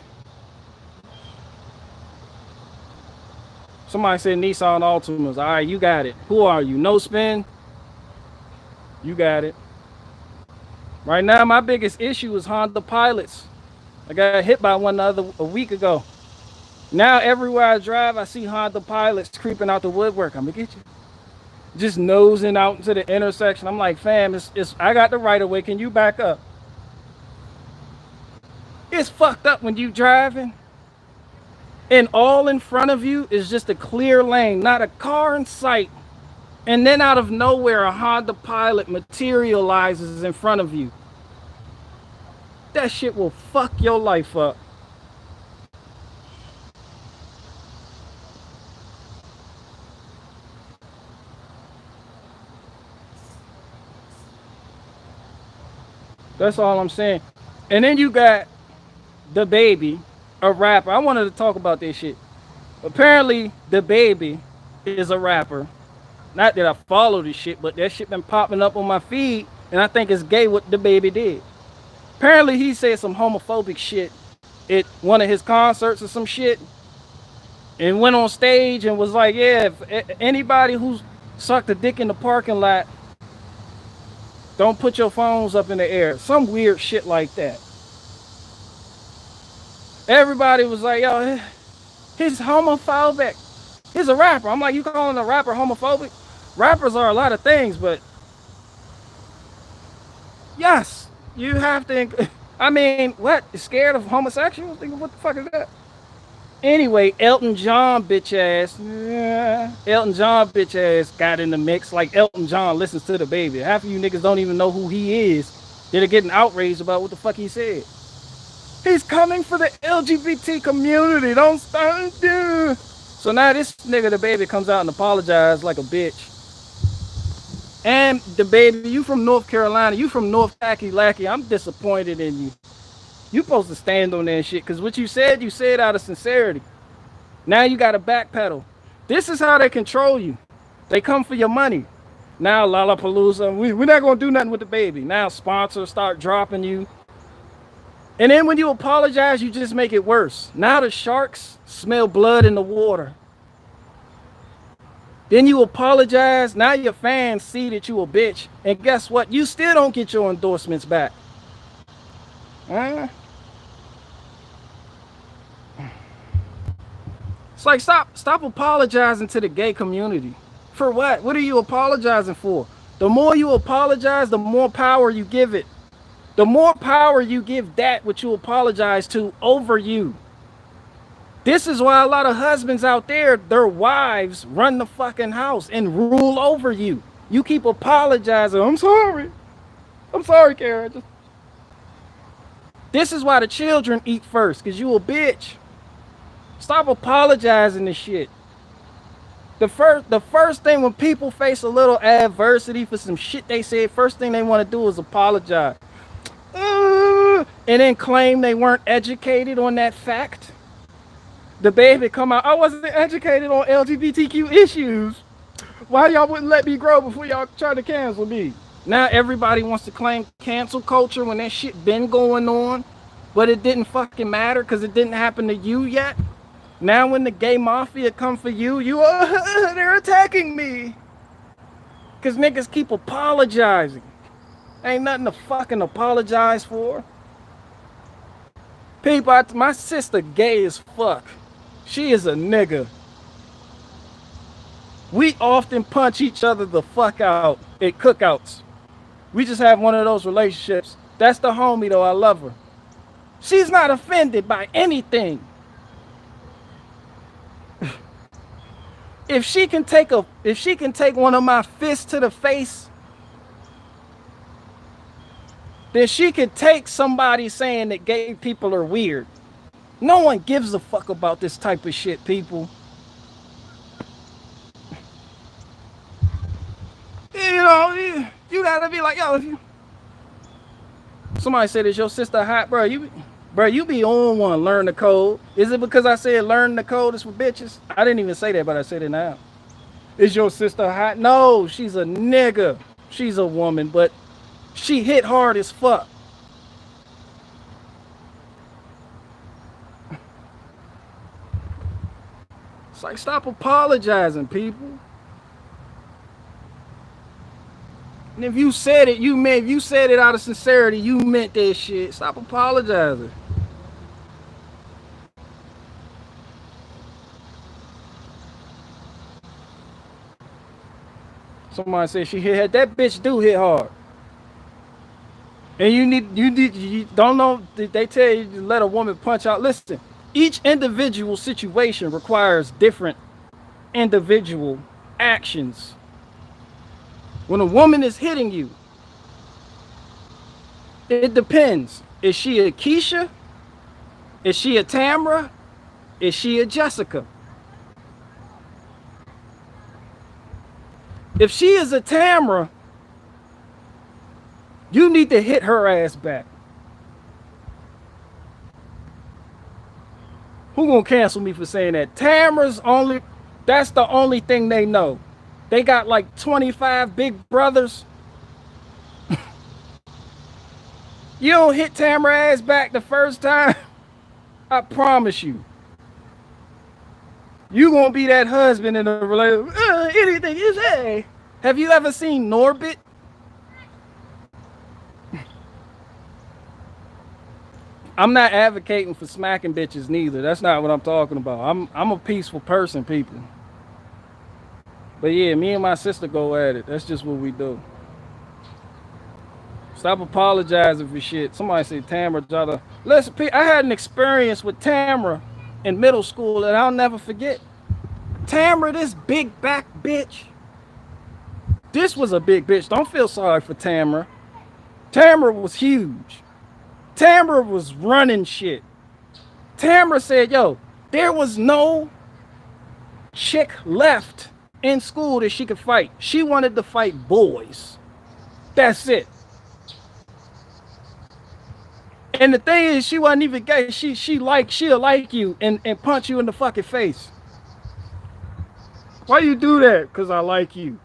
Somebody said Nissan Altimas. All right, you got it. Who are you? No spin? You got it. Right now, my biggest issue is Honda Pilots. I got hit by one a week ago. Now, everywhere I drive, I see Honda Pilots creeping out the woodwork. I'm going to get you. Just nosing out into the intersection. I'm like, fam, I got the right of way. Can you back up? It's fucked up when you driving and all in front of you is just a clear lane, not a car in sight. And then out of nowhere, a Honda Pilot materializes in front of you. That shit will fuck your life up. That's all I'm saying. And then you got the baby, a rapper. I wanted to talk about this shit. Apparently, the baby is a rapper. Not that I follow this shit, but that shit been popping up on my feed, and I think it's gay what the baby did. Apparently, he said some homophobic shit at one of his concerts or some shit, and went on stage and was like, yeah, if anybody who's sucked a dick in the parking lot, don't put your phones up in the air. Some weird shit like that. Everybody was like, yo, he's homophobic. He's a rapper. I'm like, you calling a rapper homophobic? Rappers are a lot of things, but yes, you have to. I mean, what? Scared of homosexuals? What the fuck is that? Anyway, Elton John bitch ass. Yeah, Elton John bitch ass got in the mix. Like Elton John listens to the baby. Half of you niggas don't even know who he is. They're getting outraged about what the fuck he said. He's coming for the LGBT community. Don't start, dude. So now this nigga, the baby, comes out and apologizes like a bitch. And the baby, you from North Carolina, you from North Tacky Lackey. I'm disappointed in you. You supposed to stand on that shit, because what you said out of sincerity. Now you got to backpedal. This is how they control you. They come for your money. Now Lollapalooza, we're not going to do nothing with the baby. Now sponsors start dropping you. And then when you apologize, you just make it worse. Now the sharks smell blood in the water. Then you apologize. Now your fans see that you a bitch. And guess what? You still don't get your endorsements back. It's like, stop apologizing to the gay community. For what? What are you apologizing for? The more you apologize, the more power you give it. The more power you give that which you apologize to over you. This is why a lot of husbands out there, their wives run the fucking house and rule over you. You keep apologizing. I'm sorry. I'm sorry, Karen. This is why the children eat first, because you a bitch. Stop apologizing to shit. The first thing when people face a little adversity for some shit they said, first thing they want to do is apologize. And then claim they weren't educated on that fact. The baby come out, I wasn't educated on LGBTQ issues. Why y'all wouldn't let me grow before y'all try to cancel me? Now everybody wants to claim cancel culture when that shit been going on, but it didn't fucking matter because it didn't happen to you yet. Now when the gay mafia come for you, they're attacking me. Because niggas keep apologizing. Ain't nothing to fucking apologize for. People, my sister gay as fuck. She is a nigga. We often punch each other the fuck out at cookouts. We just have one of those relationships. That's the homie though, I love her. She's not offended by anything. If she can take one of my fists to the face, then she could take somebody saying that gay people are weird. No one gives a fuck about this type of shit, people. You know, you gotta be like, yo, if you... Somebody said, is your sister hot? Bro, you be on one, learn the code. Is it because I said learn the code is for bitches? I didn't even say that, but I said it now. Is your sister hot? No, she's a nigga. She's a woman, but she hit hard as fuck. It's like, Like, stop apologizing, people. And if you said it, you meant. If you said it out of sincerity, you meant that shit. Stop apologizing. Somebody said she hit. That bitch do hit hard. And you don't know. They tell you to let a woman punch out. Listen, each individual situation requires different individual actions. When a woman is hitting you, it depends. Is she a Keisha? Is she a Tamra? Is she a Jessica? If she is a Tamra, you need to hit her ass back. Who gonna cancel me for saying that? Tamra's only, that's the only thing they know. They got like 25 big brothers. You don't hit Tamra ass back the first time, I promise you. You gonna be that husband in a relationship. Anything you say. Have you ever seen Norbit? I'm not advocating for smacking bitches neither. That's not what I'm talking about. I'm a peaceful person, people. But yeah, me and my sister go at it. That's just what we do. Stop apologizing for shit. Somebody said Tamra Jada. Listen, I had an experience with Tamra in middle school that I'll never forget. Tamra, this big back bitch. This was a big bitch. Don't feel sorry for Tamra. Tamra was huge. Tamra was running shit. Tamra said, yo, there was no chick left in school that she could fight. She wanted to fight boys. That's it. And the thing is, she wasn't even gay. She'll like you and punch you in the fucking face. Why you do that? Because I like you.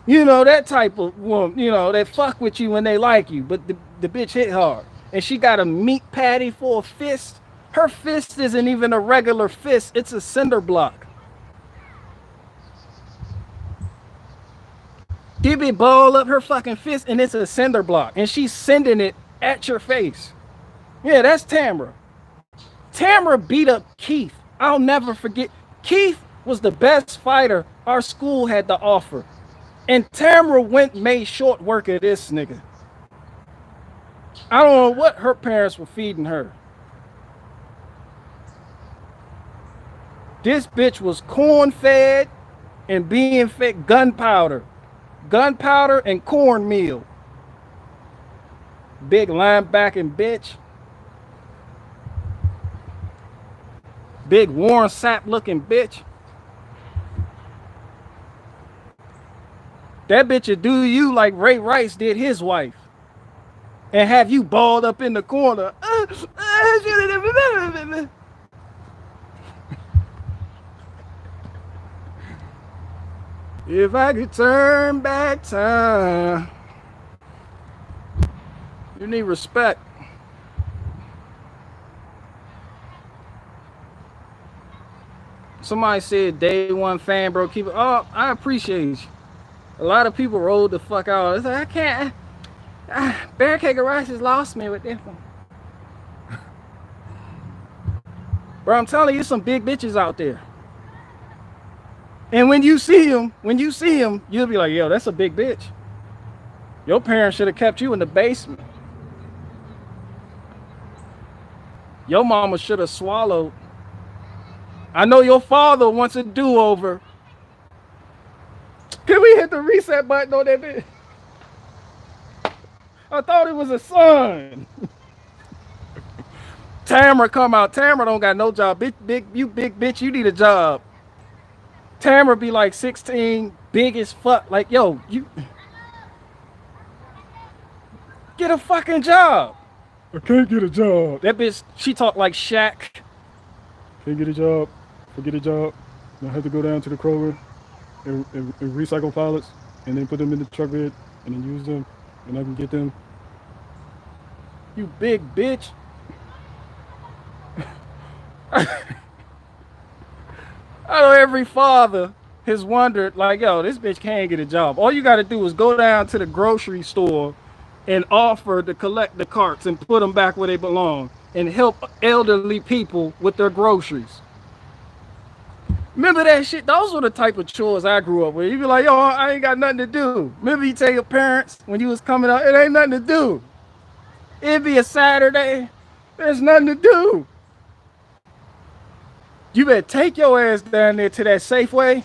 You know, that type of woman, you know, they fuck with you when they like you, but the bitch hit hard. And she got a meat patty for a fist. Her fist isn't even a regular fist, it's a cinder block. Did it ball up her fucking fist and it's a cinder block. And she's sending it at your face. Yeah, that's Tamra. Tamra beat up Keith. I'll never forget. Keith was the best fighter our school had to offer. And Tamra went and made short work of this nigga. I don't know what her parents were feeding her. This bitch was corn fed and being fed gunpowder. Gunpowder and cornmeal. Big linebacking bitch. Big Warren Sapp looking bitch. That bitch would do you like Ray Rice did his wife. And have you balled up in the corner. If I could turn back time. You need respect. Somebody said day one fan, bro. Keep it. Oh, I appreciate you. A lot of people rolled the fuck out. It's like, I can't. Barricade Garage has lost me with this one. Bro, I'm telling you, some big bitches out there. And when you see them, you'll be like, yo, that's a big bitch. Your parents should have kept you in the basement. Your mama should have swallowed. I know your father wants a do-over. Can we hit the reset button on that bitch? I thought it was a son. Tamra come out. Tamra don't got no job. You big bitch, you need a job. Tamra be like 16, big as fuck. Like, yo, you get a fucking job. I can't get a job. That bitch, she talk like Shaq. Can't get a job. Forget a job. I have to go down to the Kroger and recycle pallets and then put them in the truck bed and then use them and I can get them. You big bitch. every father has wondered, like, yo, this bitch can't get a job. All you got to do is go down to the grocery store and offer to collect the carts and put them back where they belong and help elderly people with their groceries. Remember that shit? Those were the type of chores I grew up with. You be like, yo, I ain't got nothing to do. Remember you tell your parents when you was coming up, it ain't nothing to do. It'd be a Saturday, there's nothing to do. You better take your ass down there to that Safeway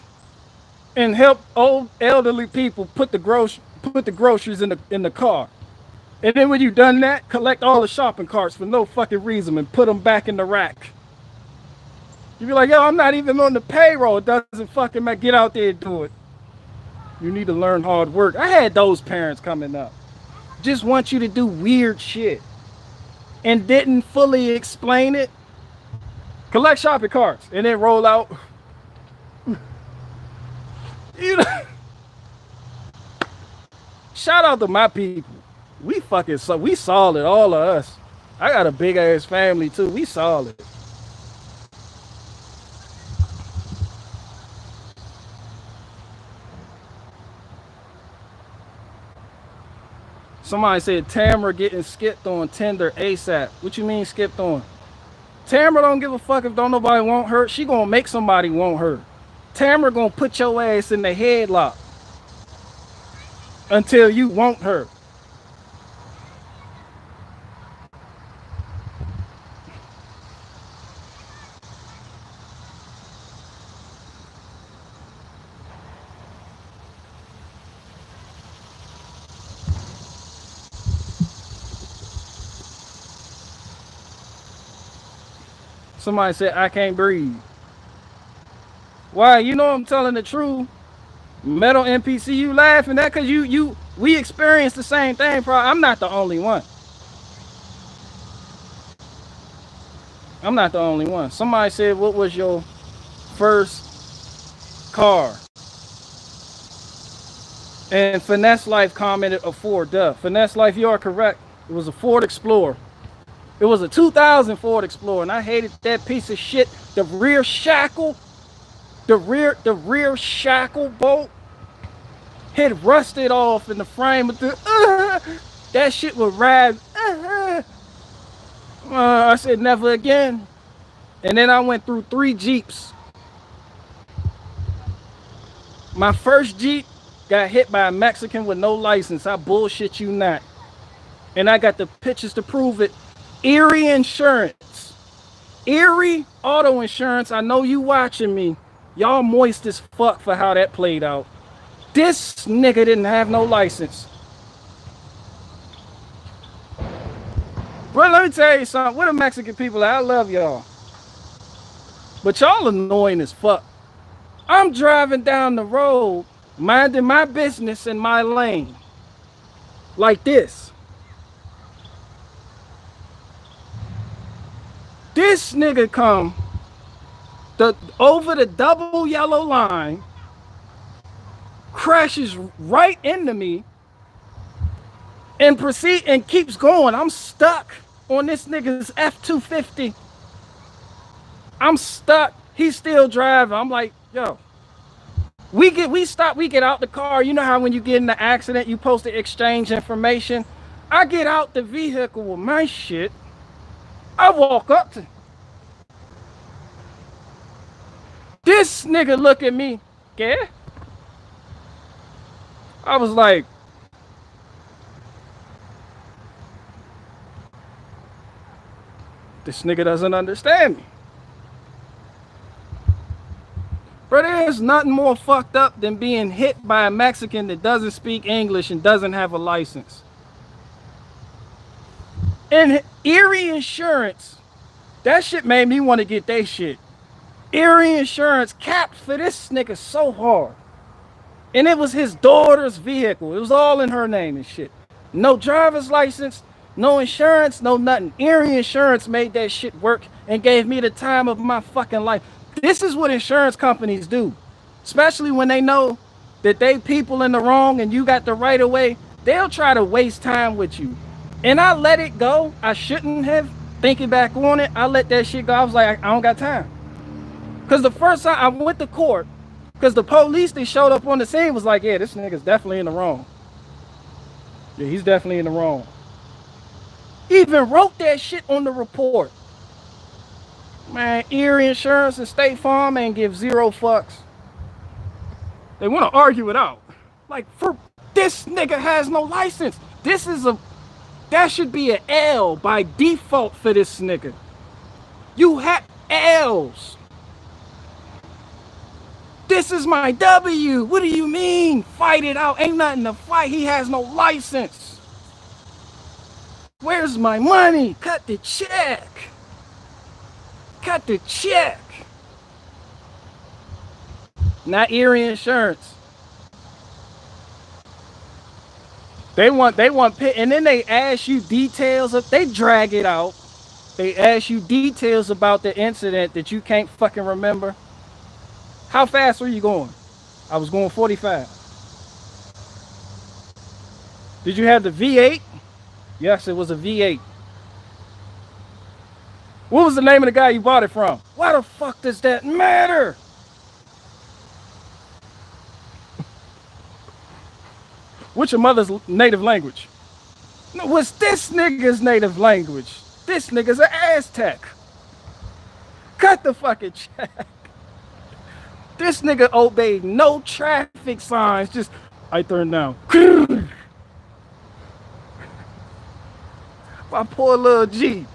and help old elderly people put the groceries in the car. And then when you done that, collect all the shopping carts for no fucking reason and put them back in the rack. You be like, yo, I'm not even on the payroll. It doesn't fucking matter. Get out there and do it. You need to learn hard work. I had those parents coming up. Just want you to do weird shit and didn't fully explain it. Collect shopping carts and then roll out. You know, shout out to my people. We solid, all of us. I got a big ass family too. We solid. Somebody said Tamara getting skipped on Tinder ASAP. What you mean skipped on? Tamara don't give a fuck if don't nobody want her. She gonna make somebody want her. Tamara gonna put your ass in the headlock until you want her. Somebody said, I can't breathe. Why? You know I'm telling the truth. Metal NPC, you laughing that because we experienced the same thing. I'm not the only one. I'm not the only one. Somebody said, what was your first car? And Finesse Life commented a Ford. Duh. Finesse Life, you are correct. It was a Ford Explorer. It was a 2000 Ford Explorer, and I hated that piece of shit. The rear shackle bolt had rusted off in the frame of the. That shit would ride. I said never again. And then I went through 3 Jeeps. My first Jeep got hit by a Mexican with no license. I bullshit you not. And I got the pictures to prove it. Erie Insurance. Erie Auto Insurance. I know you watching me. Y'all moist as fuck for how that played out. This nigga didn't have no license. Bro, let me tell you something. What the Mexican people, I love y'all. But y'all annoying as fuck. I'm driving down the road, minding my business in my lane. Like this. This nigga come over the double yellow line, crashes right into me, and keeps going. I'm stuck on this nigga's F-250. I'm stuck. He's still driving. I'm like, yo. We get out the car. You know how when you get in an accident, you supposed to exchange information. I get out the vehicle with my shit. I walk up to this nigga, look at me. Yeah? I was like, this nigga doesn't understand me. Bro, there's nothing more fucked up than being hit by a Mexican that doesn't speak English and doesn't have a license. And Erie Insurance, that shit made me want to get that shit. Erie Insurance capped for this nigga so hard. And it was his daughter's vehicle. It was all in her name and shit. No driver's license, no insurance, no nothing. Erie Insurance made that shit work and gave me the time of my fucking life. This is what insurance companies do. Especially when they know that they people in the wrong and you got the right of way. They'll try to waste time with you. And I let it go. I shouldn't have. Thinking back on it, I let that shit go. I was like, I don't got time. Cause the first time I went to court, cause the police that showed up on the scene was like, yeah, this nigga's definitely in the wrong. Yeah, he's definitely in the wrong. Even wrote that shit on the report. Man, Erie Insurance and State Farm ain't give zero fucks. They want to argue it out. Like, for this nigga has no license. That should be an L by default for this nigga. You have L's. This is my W. What do you mean? Fight it out. Ain't nothing to fight. He has no license. Where's my money? Cut the check. Cut the check. Not Erie Insurance. They want, and then they ask you details of, they drag it out. They ask you details about the incident that you can't fucking remember. How fast were you going? I was going 45. Did you have the V8? Yes, it was a V8. What was the name of the guy you bought it from? Why the fuck does that matter? What's your mother's native language? No, what's this nigga's native language? This nigga's an Aztec. Cut the fucking check. This nigga obeyed no traffic signs. Just, I turned down. My poor little G.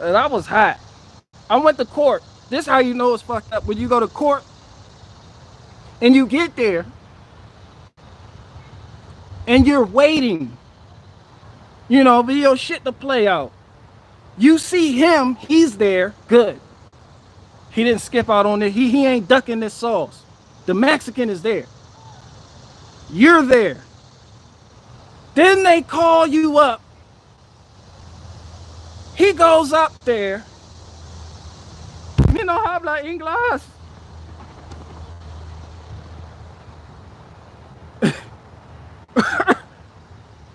And I was hot. I went to court. This is how you know it's fucked up. When you go to court and you get there and you're waiting, you know, for your shit to play out. You see him, he's there, good. He didn't skip out on it. He ain't ducking this sauce. The Mexican is there. You're there. Then they call you up. He goes up there. You know, habla inglés.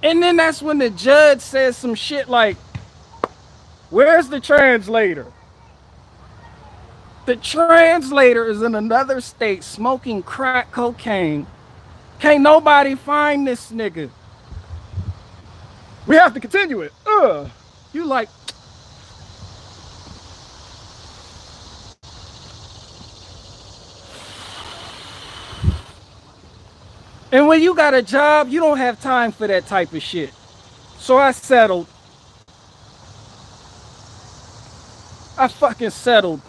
And then that's when the judge says some shit like, where's the translator? The translator is in another state smoking crack cocaine. Can't nobody find this nigga. We have to continue it. You like, and when you got a job, you don't have time for that type of shit. So I settled. I fucking settled.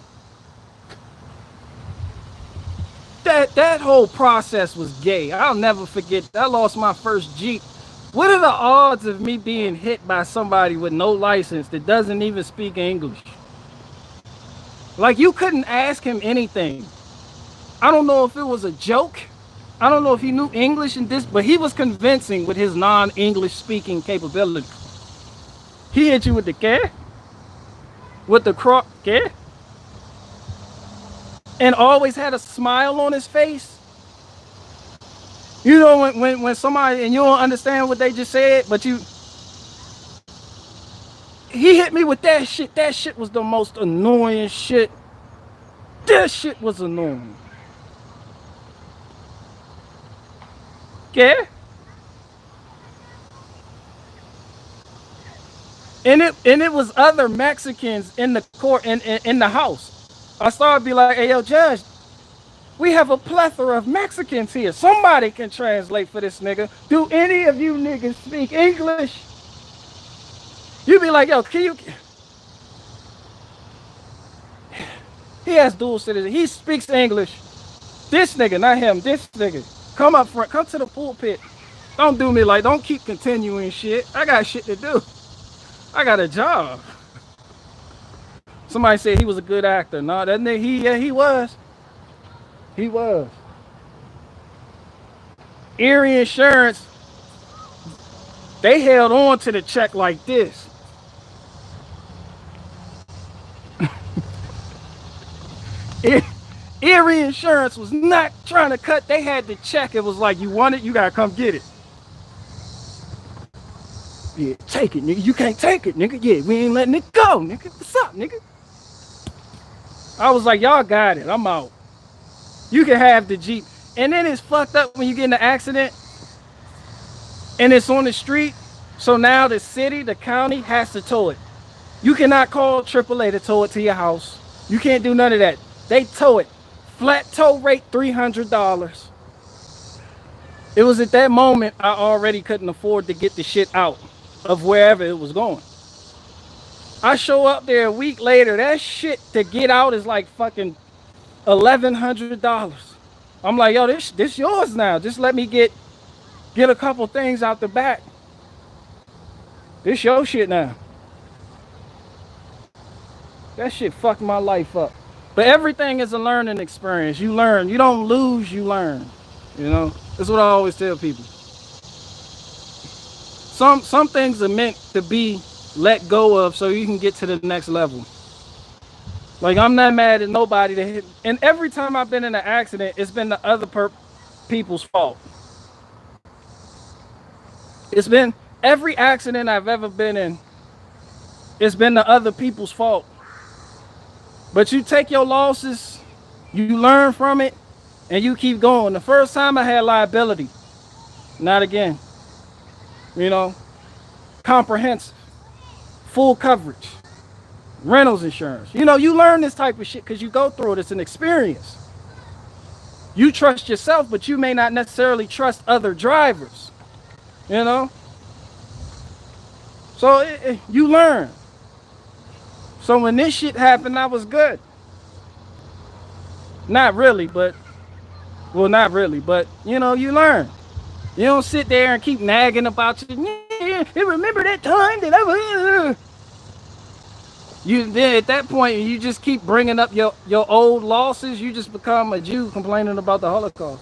That whole process was gay. I'll never forget. I lost my first Jeep. What are the odds of me being hit by somebody with no license that doesn't even speak English? Like, you couldn't ask him anything. I don't know if it was a joke. I don't know if he knew English and this, but he was convincing with his non-English speaking capability. He hit you with the ¿qué? With the croc, ¿qué? And always had a smile on his face. You know, when somebody, and you don't understand what they just said, but he hit me with that shit. That shit was the most annoying shit. That shit was annoying. Yeah. And it was other Mexicans in the court, in the house. I started to be like, hey, yo, judge, we have a plethora of Mexicans here. Somebody can translate for this nigga. Do any of you niggas speak English? You be like, yo, can you? He has dual citizen. He speaks English. This nigga, not him, this nigga. Come up front, come to the pulpit. Don't do me like, don't keep continuing shit. I got shit to do. I got a job. Somebody said he was a good actor. No, that nigga, he was. He was. Erie Insurance, they held on to the check like this. Erie Insurance was not trying to cut. They had the check. It was like, you want it, you gotta come get it. Yeah, take it, nigga. You can't take it, nigga. Yeah, we ain't letting it go, nigga. What's up, nigga? I was like, y'all got it. I'm out. You can have the Jeep. And then it's fucked up when you get in an accident and it's on the street. So now the city, the county has to tow it. You cannot call AAA to tow it to your house. You can't do none of that. They tow it. Flat tow rate $300. It was at that moment I already couldn't afford to get the shit out of wherever it was going. I show up there a week later. That shit to get out is like fucking $1,100. I'm like, yo, this yours now. Just let me get a couple things out the back. This your shit now. That shit fucked my life up. But everything is a learning experience. You learn. You don't lose, you learn. You know? That's what I always tell people. Some things are meant to be let go of so you can get to the next level. Like, I'm not mad at nobody that hit. And every time I've been in an accident, it's been the other people's fault. It's been every accident I've ever been in, it's been the other people's fault. But you take your losses, you learn from it, and you keep going. The first time I had liability, not again. You know, comprehensive, full coverage, rentals insurance. You know, you learn this type of shit because you go through it. It's an experience. You trust yourself, but you may not necessarily trust other drivers. You know? So you learn. So when this shit happened, I was good. Not really, but, well, not really, but, you know, you learn. You don't sit there and keep nagging about you. Yeah, remember that time that I was. You then at that point, you just keep bringing up your old losses. You just become a Jew complaining about the Holocaust.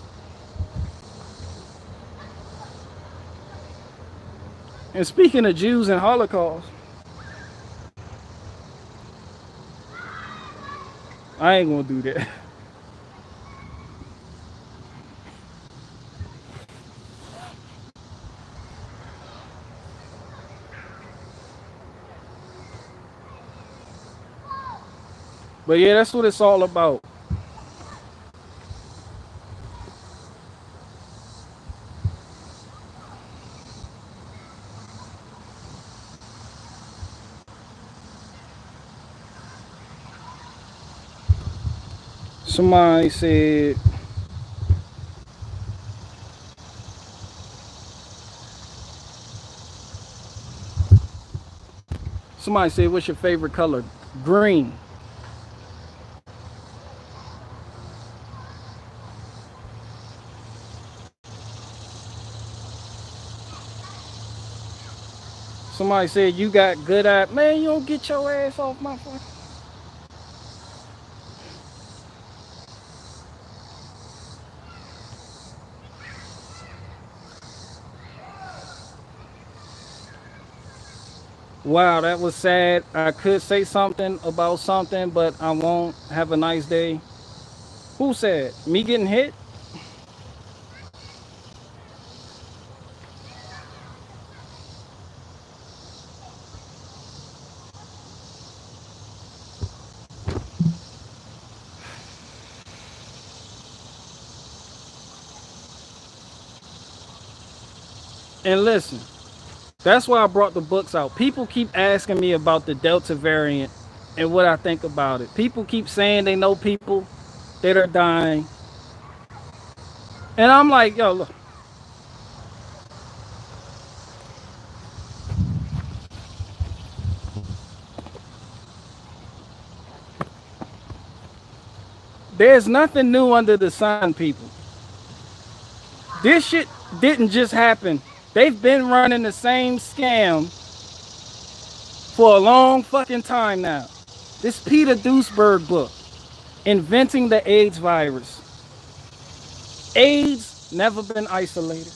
And speaking of Jews and Holocaust, I ain't gonna do that. But yeah, that's what it's all about. Somebody said, what's your favorite color? Green. Somebody said, you got good eye. Man, you don't get your ass off my phone. Wow, that was sad. I could say something about something, but I won't. Have a nice day. Who said? Me getting hit? And listen, that's why I brought the books out. People keep asking me about the Delta variant and what I think about it. People keep saying they know people that are dying. And I'm like, yo, look. There's nothing new under the sun, people. This shit didn't just happen. They've been running the same scam for a long fucking time now. This Peter Duesberg book, Inventing the AIDS Virus. AIDS never been isolated.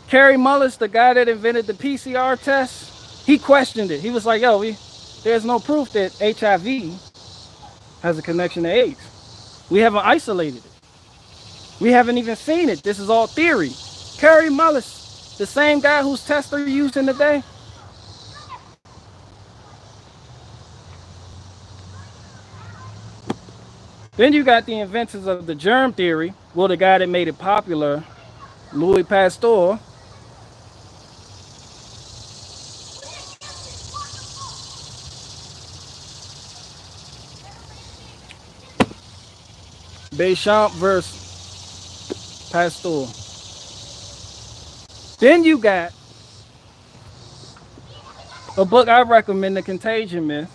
Kerry Mullis, the guy that invented the PCR test, he questioned it. He was like, yo, there's no proof that HIV has a connection to AIDS. We haven't isolated it. We haven't even seen it. This is all theory. Kerry Mullis, the same guy whose test they're using today. Then you got the inventors of the germ theory. Well, the guy that made it popular, Louis Pasteur, Béchamp versus Pasteur. Then you got a book I recommend, The Contagion Myth.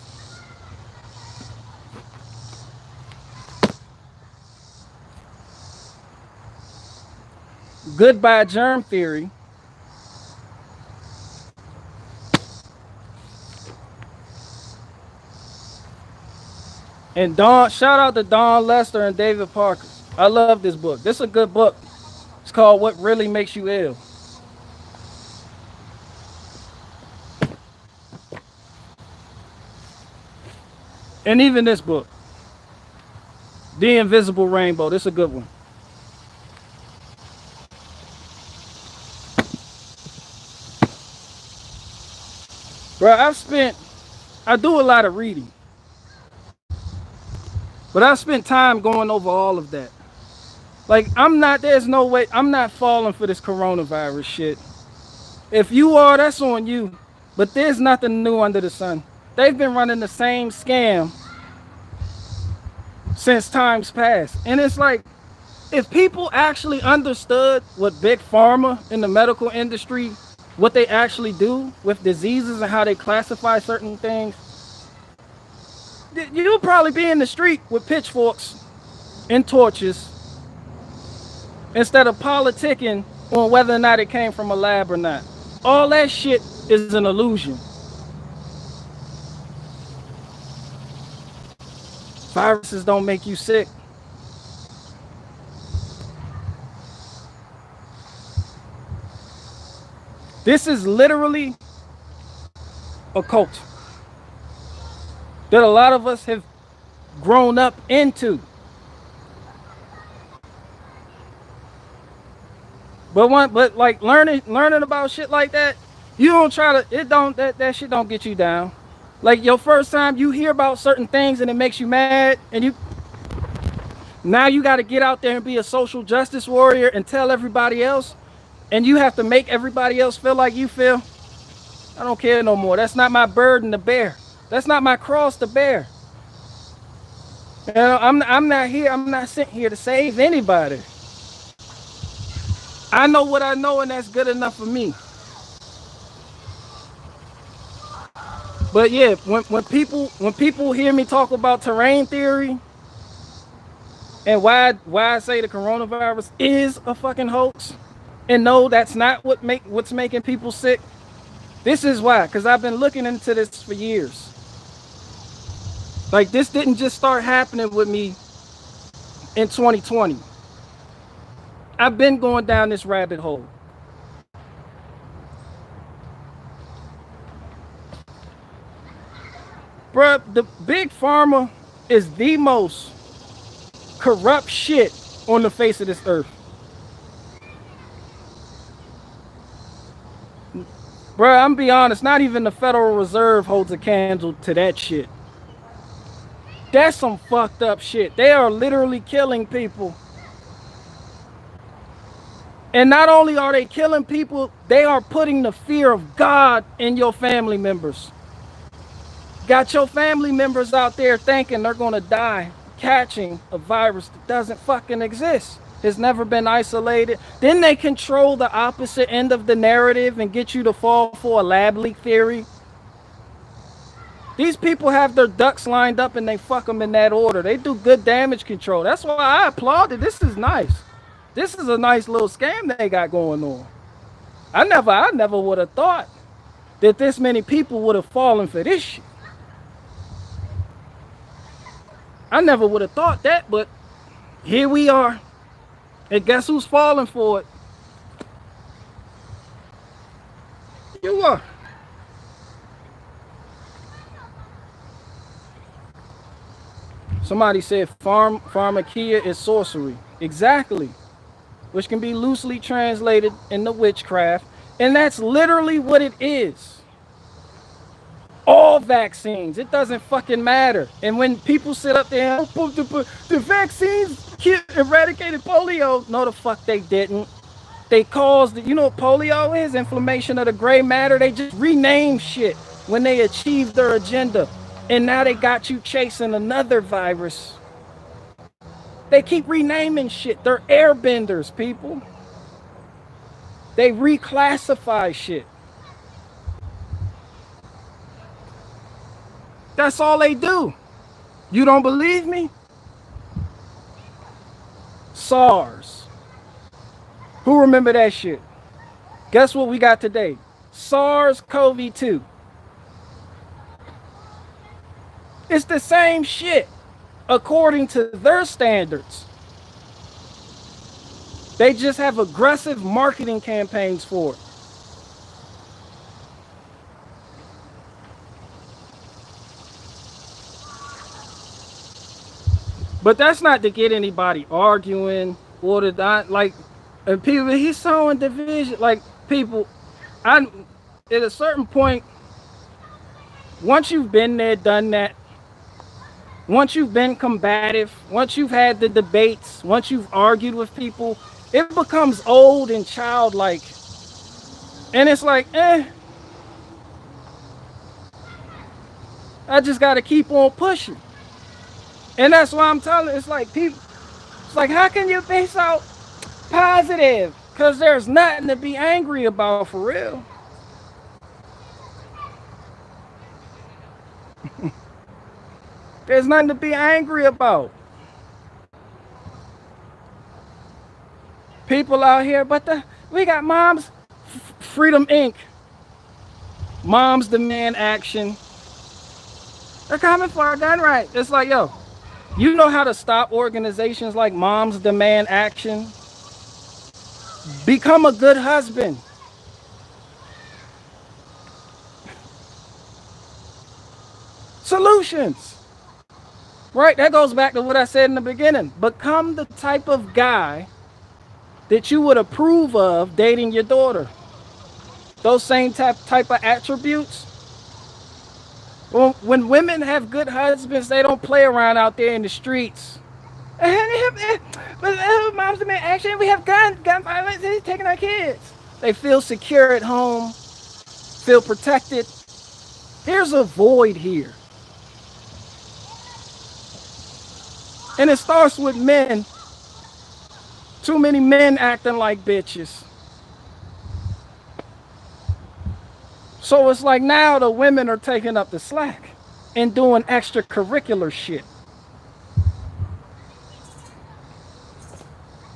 Goodbye Germ Theory. And shout out to Don Lester and David Parker. I love this book. This is a good book. It's called What Really Makes You Ill. And even this book, The Invisible Rainbow. This is a good one. Bro, I do a lot of reading. But I spent time going over all of that. Like, there's no way, I'm not falling for this coronavirus shit. If you are, that's on you. But there's nothing new under the sun. They've been running the same scam since times past. And it's like, if people actually understood what big pharma in the medical industry, what they actually do with diseases and how they classify certain things, you'll probably be in the street with pitchforks and torches instead of politicking on whether or not it came from a lab or not. All that shit is an illusion. Viruses don't make you sick. This is literally a cult that a lot of us have grown up into. But like learning about shit like that, you don't try to, that shit don't get you down. Like your first time you hear about certain things and it makes you mad, and now you got to get out there and be a social justice warrior and tell everybody else, and you have to make everybody else feel like you feel. I don't care no more. That's not my burden to bear. That's not my cross to bear. You know, I'm not sent here to save anybody. I know what I know, and that's good enough for me. But yeah, when people hear me talk about terrain theory and why I say the coronavirus is a fucking hoax, and no, that's not what's making people sick. This is why, because I've been looking into this for years. Like, this didn't just start happening with me in 2020. I've been going down this rabbit hole. Bruh, the big pharma is the most corrupt shit on the face of this earth. Bruh, I'm be honest, not even the Federal Reserve holds a candle to that shit. That's some fucked up shit. They are literally killing people. And not only are they killing people, they are putting the fear of God in your family members. Got your family members out there thinking they're gonna die catching a virus that doesn't fucking exist. Has never been isolated. Then they control the opposite end of the narrative and get you to fall for a lab leak theory. These people have their ducks lined up and they fuck them in that order. They do good damage control. That's why I applaud it. This is nice. This is a nice little scam they got going on. I never would have thought that this many people would have fallen for this shit. I never would have thought that, but here we are. And guess who's falling for it? You are. Somebody said pharmakia is sorcery. Exactly. Which can be loosely translated into witchcraft. And that's literally what it is. All all vaccines. It doesn't fucking matter. And when people sit up there and the vaccines eradicated polio, no, the fuck they didn't. They caused, you know what polio is? Inflammation of the gray matter. They just rename shit when they achieve their agenda. And now they got you chasing another virus. They keep renaming shit. They're airbenders, people. They reclassify shit. That's all they do. You don't believe me? SARS. Who remember that shit? Guess what we got today? SARS-CoV-2. It's the same shit according to their standards. They just have aggressive marketing campaigns for it. But that's not to get anybody arguing or to not like, and people, he's sowing division. Like people, at a certain point, once you've been there, done that, once you've been combative, once you've had the debates, once you've argued with people, it becomes old and childlike. And it's like, I just got to keep on pushing. And that's why I'm telling, it's like people, it's like, how can you be so positive? Because there's nothing to be angry about for real. There's nothing to be angry about. People out here, but we got Moms Freedom Inc. Moms Demand Action. They're coming for our gun right. It's like, yo, you know how to stop organizations like Moms Demand Action? Become a good husband. Solutions. Right, that goes back to what I said in the beginning. Become the type of guy that you would approve of dating your daughter. Those same type of attributes. When women have good husbands, they don't play around out there in the streets. Moms demand action. We have gun violence. He's taking our kids. They feel secure at home, feel protected. There's a void here. And it starts with men. Too many men acting like bitches. So it's like now the women are taking up the slack and doing extracurricular shit.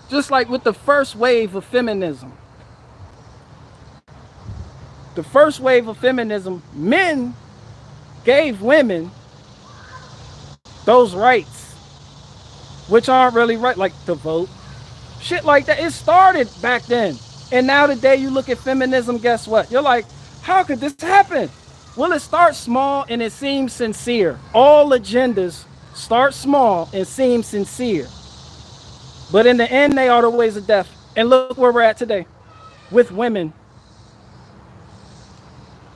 Just like with the first wave of feminism. The first wave of feminism, men gave women those rights, which aren't really right, like to vote. Shit like that. It started back then. And now today you look at feminism, guess what? You're like, how could this happen? Well, it starts small and it seems sincere. All agendas start small and seem sincere. But in the end, they are the ways of death. And look where we're at today with women.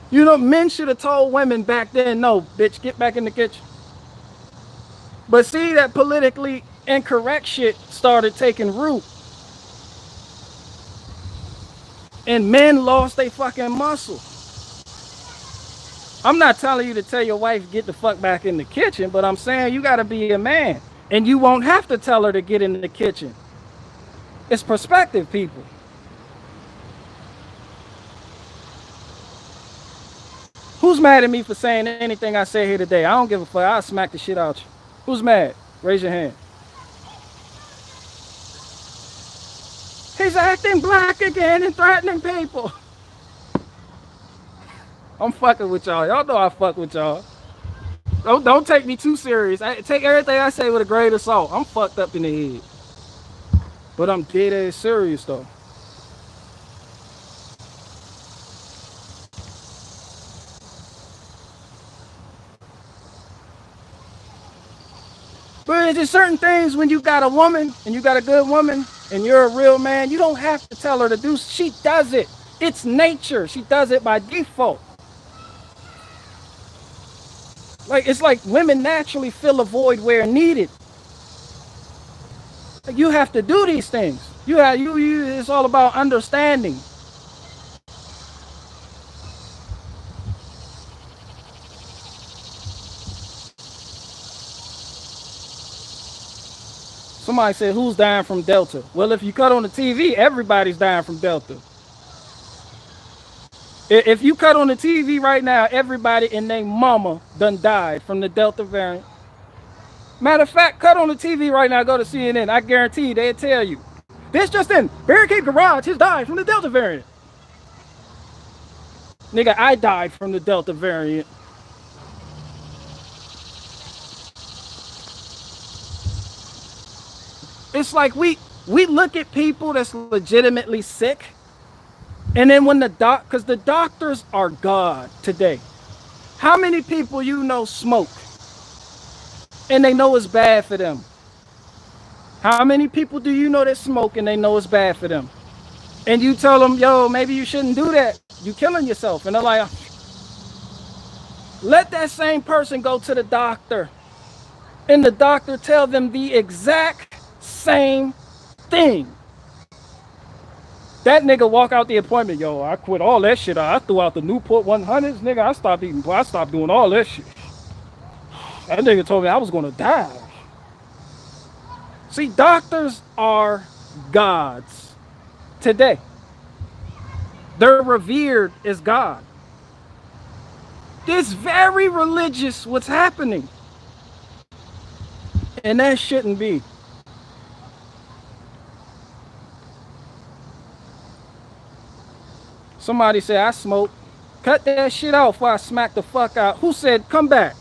You know, men should have told women back then, no, bitch, get back in the kitchen. But see, that politically incorrect shit started taking root. And men lost their fucking muscle. I'm not telling you to tell your wife, get the fuck back in the kitchen, but I'm saying you gotta be a man. And you won't have to tell her to get in the kitchen. It's perspective, people. Who's mad at me for saying anything I say here today? I don't give a fuck. I'll smack the shit out you. Who's mad? Raise your hand. He's acting black again and threatening people. I'm fucking with y'all. Y'all know I fuck with y'all. Don't take me too serious. Take everything I say with a grain of salt. I'm fucked up in the head. But I'm dead ass serious though. But there's certain things when you got a woman and you got a good woman and you're a real man, you don't have to tell her to do. She does it. It's nature. She does it by default. Like it's like women naturally fill a void where needed. Like, you have to do these things. You. It's all about understanding. Somebody said, "Who's dying from Delta?" Well, if you cut on the TV, everybody's dying from Delta. If you cut on the TV right now, everybody and their mama done died from the Delta variant. Matter of fact, cut on the TV right now, go to CNN. I guarantee you, they'll tell you. This just in, Barricade Garage has died from the Delta variant. Nigga, I died from the Delta variant. It's like we look at people that's legitimately sick, and then when because the doctors are God today. How many people you know smoke and they know it's bad for them? How many people do you know that smoke and they know it's bad for them? And you tell them, yo, maybe you shouldn't do that. You killing yourself. And they're like, let that same person go to the doctor. And the doctor tell them the exact same thing. That nigga walk out the appointment, yo, I quit all that shit. I threw out the Newport 100s, nigga. I stopped doing all that shit. That nigga told me I was gonna die. See, doctors are gods today. They're revered as God. It's very religious what's happening. And that shouldn't be. Somebody said, I smoke. Cut that shit out before I smack the fuck out. Who said, come back?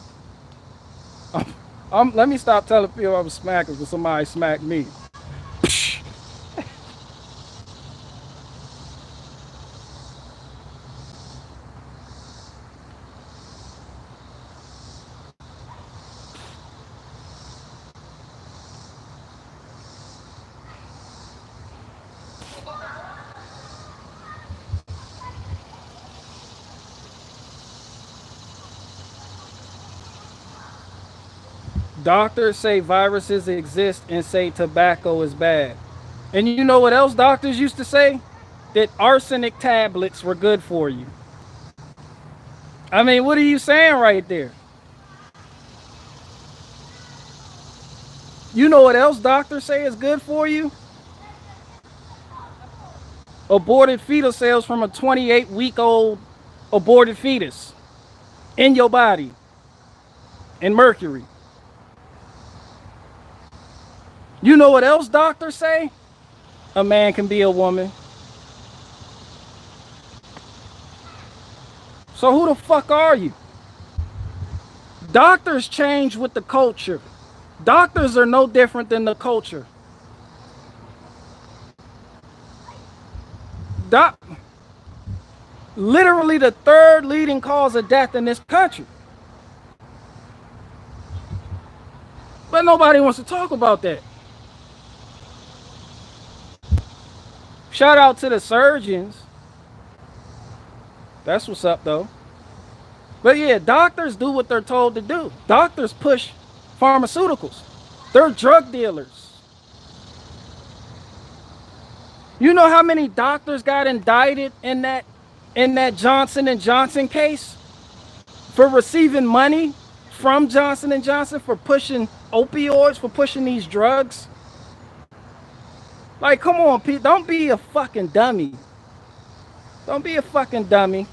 Let me stop telling people I was smacking because somebody smacked me. Doctors say viruses exist and say tobacco is bad. And you know what else doctors used to say? That arsenic tablets were good for you. I mean, what are you saying right there? You know what else doctors say is good for you? Aborted fetal cells from a 28-week-old aborted fetus in your body and mercury. You know what else doctors say? A man can be a woman. So who the fuck are you? Doctors change with the culture. Doctors are no different than the culture. Literally the third leading cause of death in this country. But nobody wants to talk about that. Shout out to the surgeons. That's what's up though. But yeah, doctors do what they're told to do. Doctors push pharmaceuticals. They're drug dealers. You know how many doctors got indicted in that Johnson & Johnson case for receiving money from Johnson & Johnson for pushing opioids, for pushing these drugs? Like, come on, Pete, don't be a fucking dummy. Don't be a fucking dummy.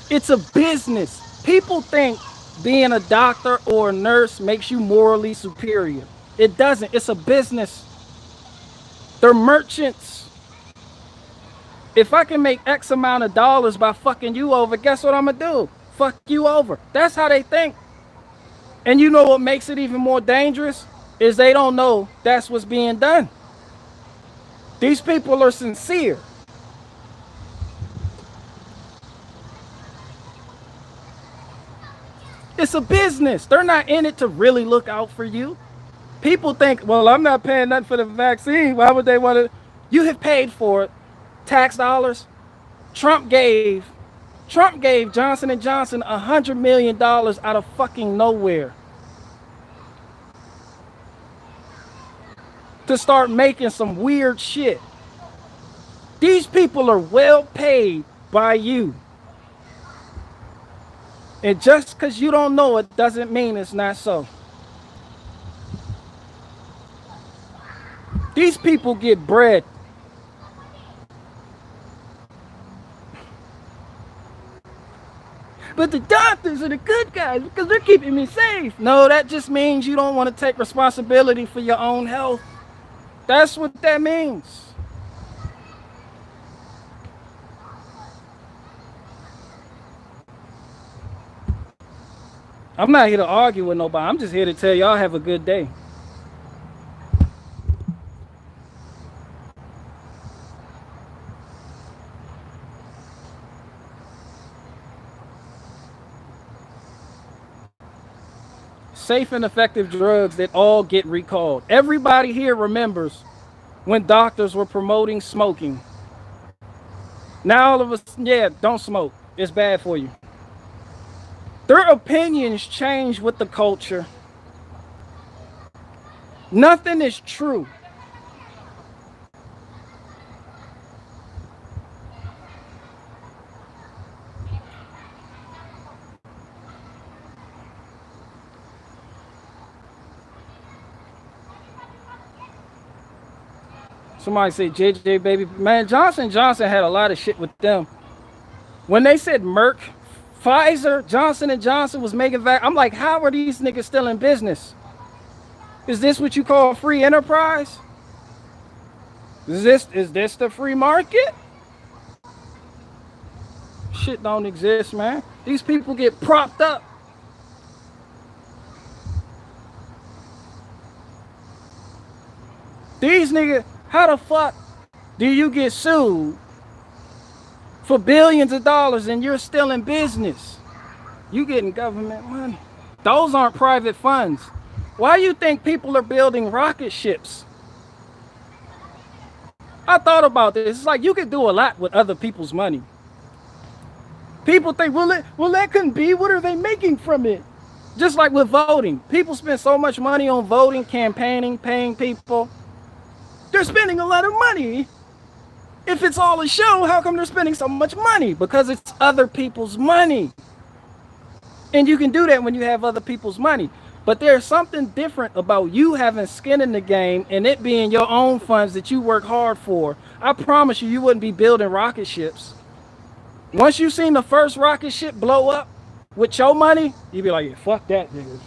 It's a business. People think being a doctor or a nurse makes you morally superior. It doesn't. It's a business. They're merchants. If I can make X amount of dollars by fucking you over, guess what I'm gonna do? Fuck you over. That's how they think. And you know what makes it even more dangerous? Is they don't know that's what's being done. These people are sincere. It's a business. They're not in it to really look out for you. People think, well, I'm not paying nothing for the vaccine. Why would they want to? You have paid for it. Tax dollars. Trump gave Trump gave Johnson & Johnson $100 million out of fucking nowhere to start making some weird shit. These people are well paid by you. And just because you don't know it doesn't mean it's not so. These people get bread. But the doctors are the good guys because they're keeping me safe. No, that just means you don't want to take responsibility for your own health. That's what that means. I'm not here to argue with nobody. I'm just here to tell y'all have a good day. Safe and effective drugs that all get recalled. Everybody here remembers when doctors were promoting smoking. Now all of us, yeah, don't smoke. It's bad for you. Their opinions change with the culture. Nothing is true. Somebody said JJ baby. Man, Johnson & Johnson had a lot of shit with them. When they said Merck, Pfizer, Johnson & Johnson was making I'm like, how are these niggas still in business? Is this what you call free enterprise? Is this the free market? Shit don't exist, man. These people get propped up. These niggas, how the fuck do you get sued for billions of dollars and you're still in business? You getting government money. Those aren't private funds. Why do you think people are building rocket ships? I thought about this. It's like you could do a lot with other people's money. People think, well, that couldn't be. What are they making from it? Just like with voting. People spend so much money on voting, campaigning, paying people. They're spending a lot of money. If it's all a show, how come they're spending so much money? Because it's other people's money. And you can do that when you have other people's money. But there's something different about you having skin in the game and it being your own funds that you work hard for. I promise you, you wouldn't be building rocket ships. Once you seen the first rocket ship blow up with your money, you'd be like, yeah, fuck that, nigga.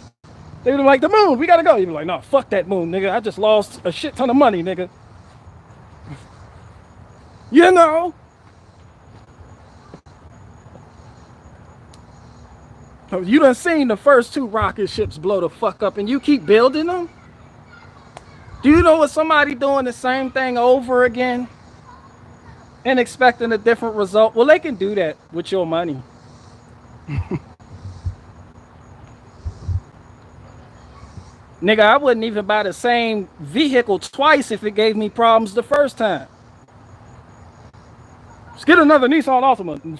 They'd be like, the moon, we gotta go. You'd be like, no, fuck that moon, nigga. I just lost a shit ton of money, nigga. You know? You done seen the first 2 rocket ships blow the fuck up and you keep building them? Do you know what somebody doing the same thing over again and expecting a different result? Well, they can do that with your money. Nigga, I wouldn't even buy the same vehicle twice if it gave me problems the first time. Let's get another Nissan Altima.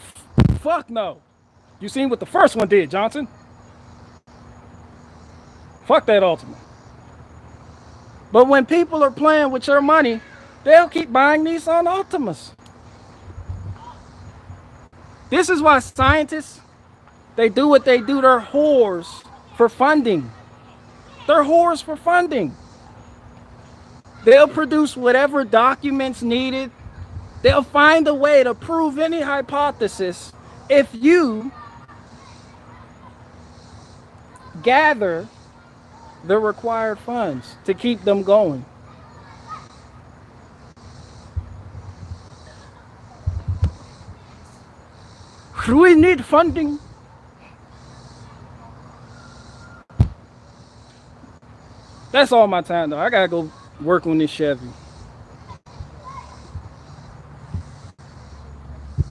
Fuck no. You seen what the first one did, Johnson? Fuck that Altima. But when people are playing with your money, they'll keep buying Nissan Altimas. This is why scientists, they do what they do. They're whores for funding. They're whores for funding. They'll produce whatever documents needed. They'll find a way to prove any hypothesis if you gather the required funds to keep them going. We need funding. That's all my time though. I gotta go work on this Chevy.